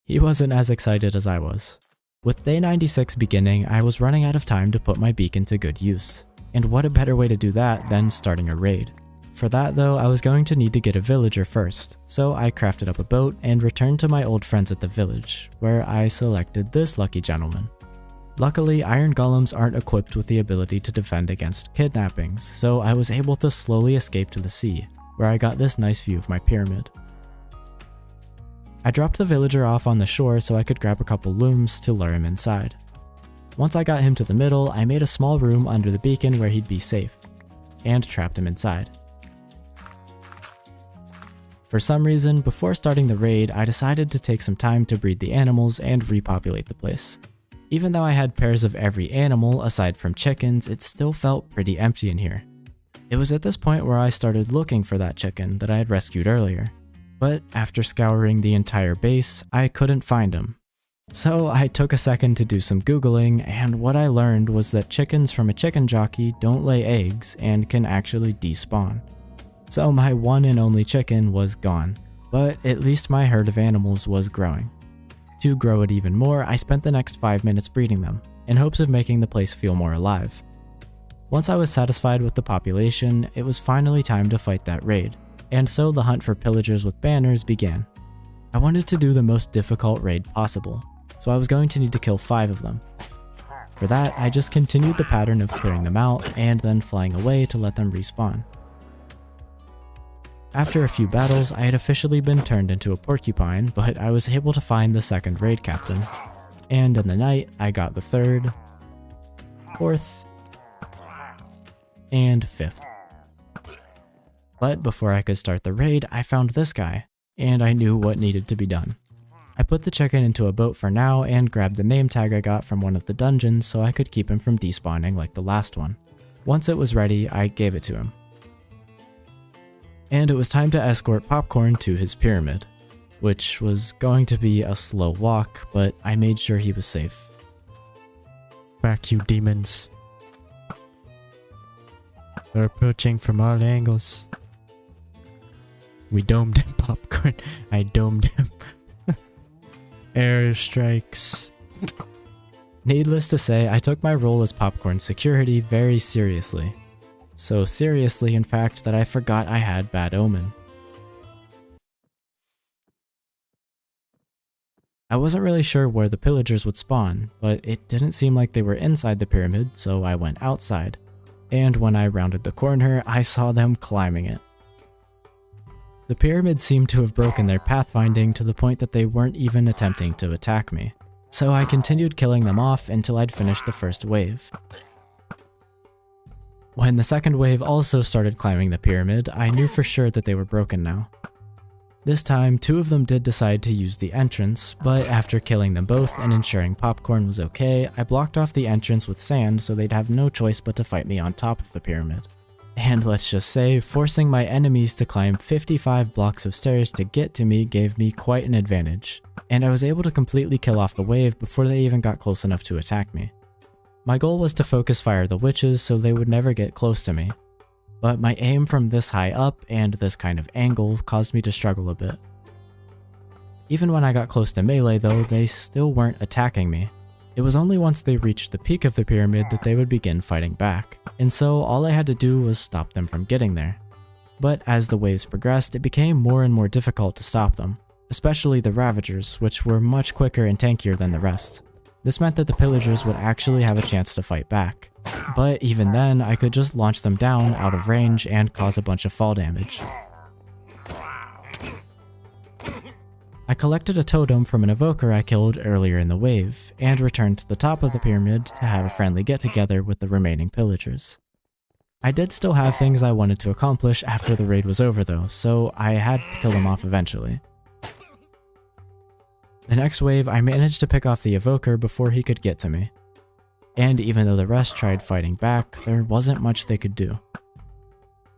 He wasn't as excited as I was. With day 96 beginning, I was running out of time to put my beacon to good use. And what a better way to do that than starting a raid. For that though, I was going to need to get a villager first, so I crafted up a boat and returned to my old friends at the village, where I selected this lucky gentleman. Luckily, iron golems aren't equipped with the ability to defend against kidnappings, so I was able to slowly escape to the sea, where I got this nice view of my pyramid. I dropped the villager off on the shore so I could grab a couple looms to lure him inside. Once I got him to the middle, I made a small room under the beacon where he'd be safe, and trapped him inside. For some reason, before starting the raid, I decided to take some time to breed the animals and repopulate the place. Even though I had pairs of every animal aside from chickens, it still felt pretty empty in here. It was at this point where I started looking for that chicken that I had rescued earlier. But after scouring the entire base, I couldn't find him. So I took a second to do some googling, and what I learned was that chickens from a chicken jockey don't lay eggs and can actually despawn. So my one and only chicken was gone, but at least my herd of animals was growing. To grow it even more, I spent the next 5 minutes breeding them, in hopes of making the place feel more alive. Once I was satisfied with the population, it was finally time to fight that raid. And so the hunt for pillagers with banners began. I wanted to do the most difficult raid possible, so I was going to need to kill 5 of them. For that, I just continued the pattern of clearing them out and then flying away to let them respawn. After a few battles, I had officially been turned into a porcupine, but I was able to find the second raid captain. And in the night, I got the 3rd, 4th, and 5th. But before I could start the raid, I found this guy, and I knew what needed to be done. I put the chicken into a boat for now and grabbed the name tag I got from one of the dungeons so I could keep him from despawning like the last one. Once it was ready, I gave it to him. And it was time to escort Popcorn to his pyramid, which was going to be a slow walk, but I made sure he was safe. Back, you demons. They're approaching from all angles. We domed him, Popcorn. I domed him. Airstrikes. Needless to say, I took my role as Popcorn's security very seriously. So seriously, in fact, that I forgot I had Bad Omen. I wasn't really sure where the pillagers would spawn, but it didn't seem like they were inside the pyramid, so I went outside. And when I rounded the corner, I saw them climbing it. The pyramid seemed to have broken their pathfinding to the point that they weren't even attempting to attack me. So I continued killing them off until I'd finished the first wave. When the second wave also started climbing the pyramid, I knew for sure that they were broken now. This time, 2 of them did decide to use the entrance, but after killing them both and ensuring Popcorn was okay, I blocked off the entrance with sand so they'd have no choice but to fight me on top of the pyramid. And let's just say, forcing my enemies to climb 55 blocks of stairs to get to me gave me quite an advantage, and I was able to completely kill off the wave before they even got close enough to attack me. My goal was to focus fire the witches so they would never get close to me, but my aim from this high up and this kind of angle caused me to struggle a bit. Even when I got close to melee though, they still weren't attacking me. It was only once they reached the peak of the pyramid that they would begin fighting back, and so all I had to do was stop them from getting there. But as the waves progressed, it became more and more difficult to stop them, especially the Ravagers, which were much quicker and tankier than the rest. This meant that the pillagers would actually have a chance to fight back, but even then I could just launch them down out of range and cause a bunch of fall damage. I collected a totem from an evoker I killed earlier in the wave, and returned to the top of the pyramid to have a friendly get-together with the remaining pillagers. I did still have things I wanted to accomplish after the raid was over though, so I had to kill them off eventually. The next wave, I managed to pick off the evoker before he could get to me. And even though the rest tried fighting back, there wasn't much they could do.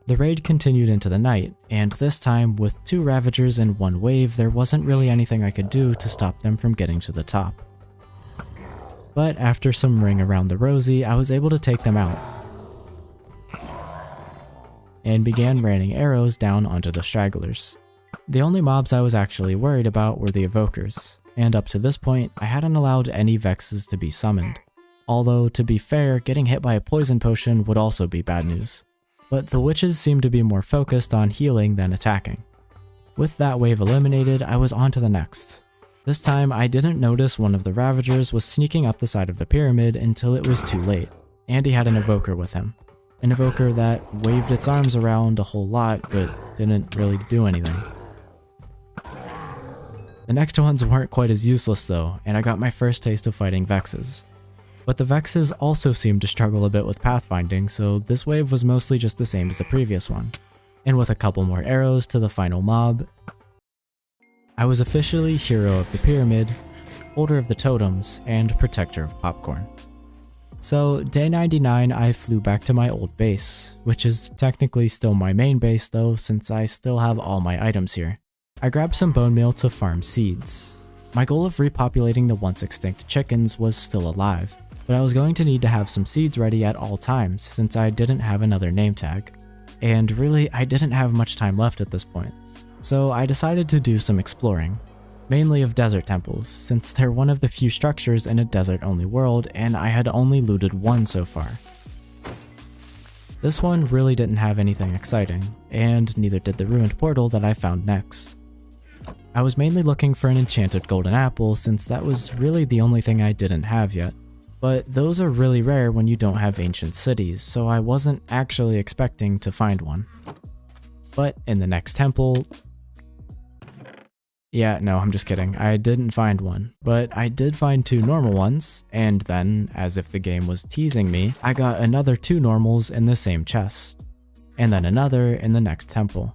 The raid continued into the night, and this time, with 2 Ravagers and 1 wave, there wasn't really anything I could do to stop them from getting to the top. But after some ring around the rosy, I was able to take them out, and began raining arrows down onto the stragglers. The only mobs I was actually worried about were the evokers, and up to this point, I hadn't allowed any Vexes to be summoned. Although, to be fair, getting hit by a poison potion would also be bad news. But the witches seemed to be more focused on healing than attacking. With that wave eliminated, I was on to the next. This time, I didn't notice one of the Ravagers was sneaking up the side of the pyramid until it was too late, and he had an evoker with him. An evoker that waved its arms around a whole lot, but didn't really do anything. The next ones weren't quite as useless though, and I got my first taste of fighting Vexes. But the Vexes also seemed to struggle a bit with pathfinding, so this wave was mostly just the same as the previous one. And with a couple more arrows to the final mob, I was officially Hero of the Pyramid, Holder of the Totems, and Protector of Popcorn. So, day 99 I flew back to my old base, which is technically still my main base though, since I still have all my items here. I grabbed some bone meal to farm seeds. My goal of repopulating the once extinct chickens was still alive, but I was going to need to have some seeds ready at all times since I didn't have another name tag. And really, I didn't have much time left at this point. So I decided to do some exploring, mainly of desert temples, since they're one of the few structures in a desert-only world and I had only looted 1 so far. This one really didn't have anything exciting, and neither did the ruined portal that I found next. I was mainly looking for an enchanted golden apple since that was really the only thing I didn't have yet. But those are really rare when you don't have ancient cities, so I wasn't actually expecting to find one. But in the next temple... Yeah, no, I'm just kidding. I didn't find one, but I did find 2 normal ones, and then, as if the game was teasing me, I got another 2 normals in the same chest, and then another in the next temple.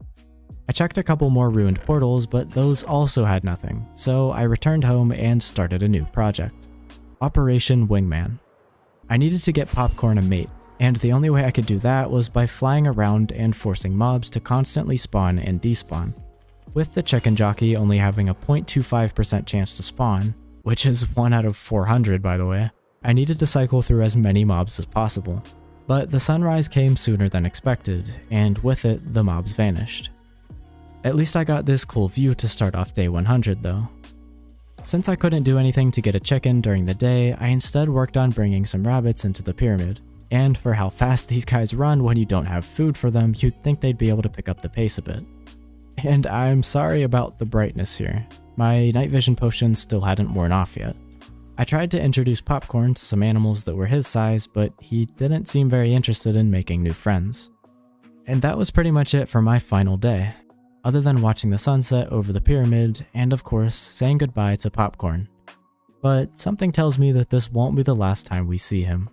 I checked a couple more ruined portals, but those also had nothing, so I returned home and started a new project. Operation Wingman. I needed to get Popcorn a mate, and the only way I could do that was by flying around and forcing mobs to constantly spawn and despawn. With the chicken jockey only having a 0.25% chance to spawn, which is 1 out of 400 by the way, I needed to cycle through as many mobs as possible. But the sunrise came sooner than expected, and with it, the mobs vanished. At least I got this cool view to start off day 100 though. Since I couldn't do anything to get a chicken during the day, I instead worked on bringing some rabbits into the pyramid. And for how fast these guys run when you don't have food for them, you'd think they'd be able to pick up the pace a bit. And I'm sorry about the brightness here. My night vision potion still hadn't worn off yet. I tried to introduce Popcorn to some animals that were his size, but he didn't seem very interested in making new friends. And that was pretty much it for my final day, other than watching the sunset over the pyramid and of course saying goodbye to Popcorn. But something tells me that this won't be the last time we see him.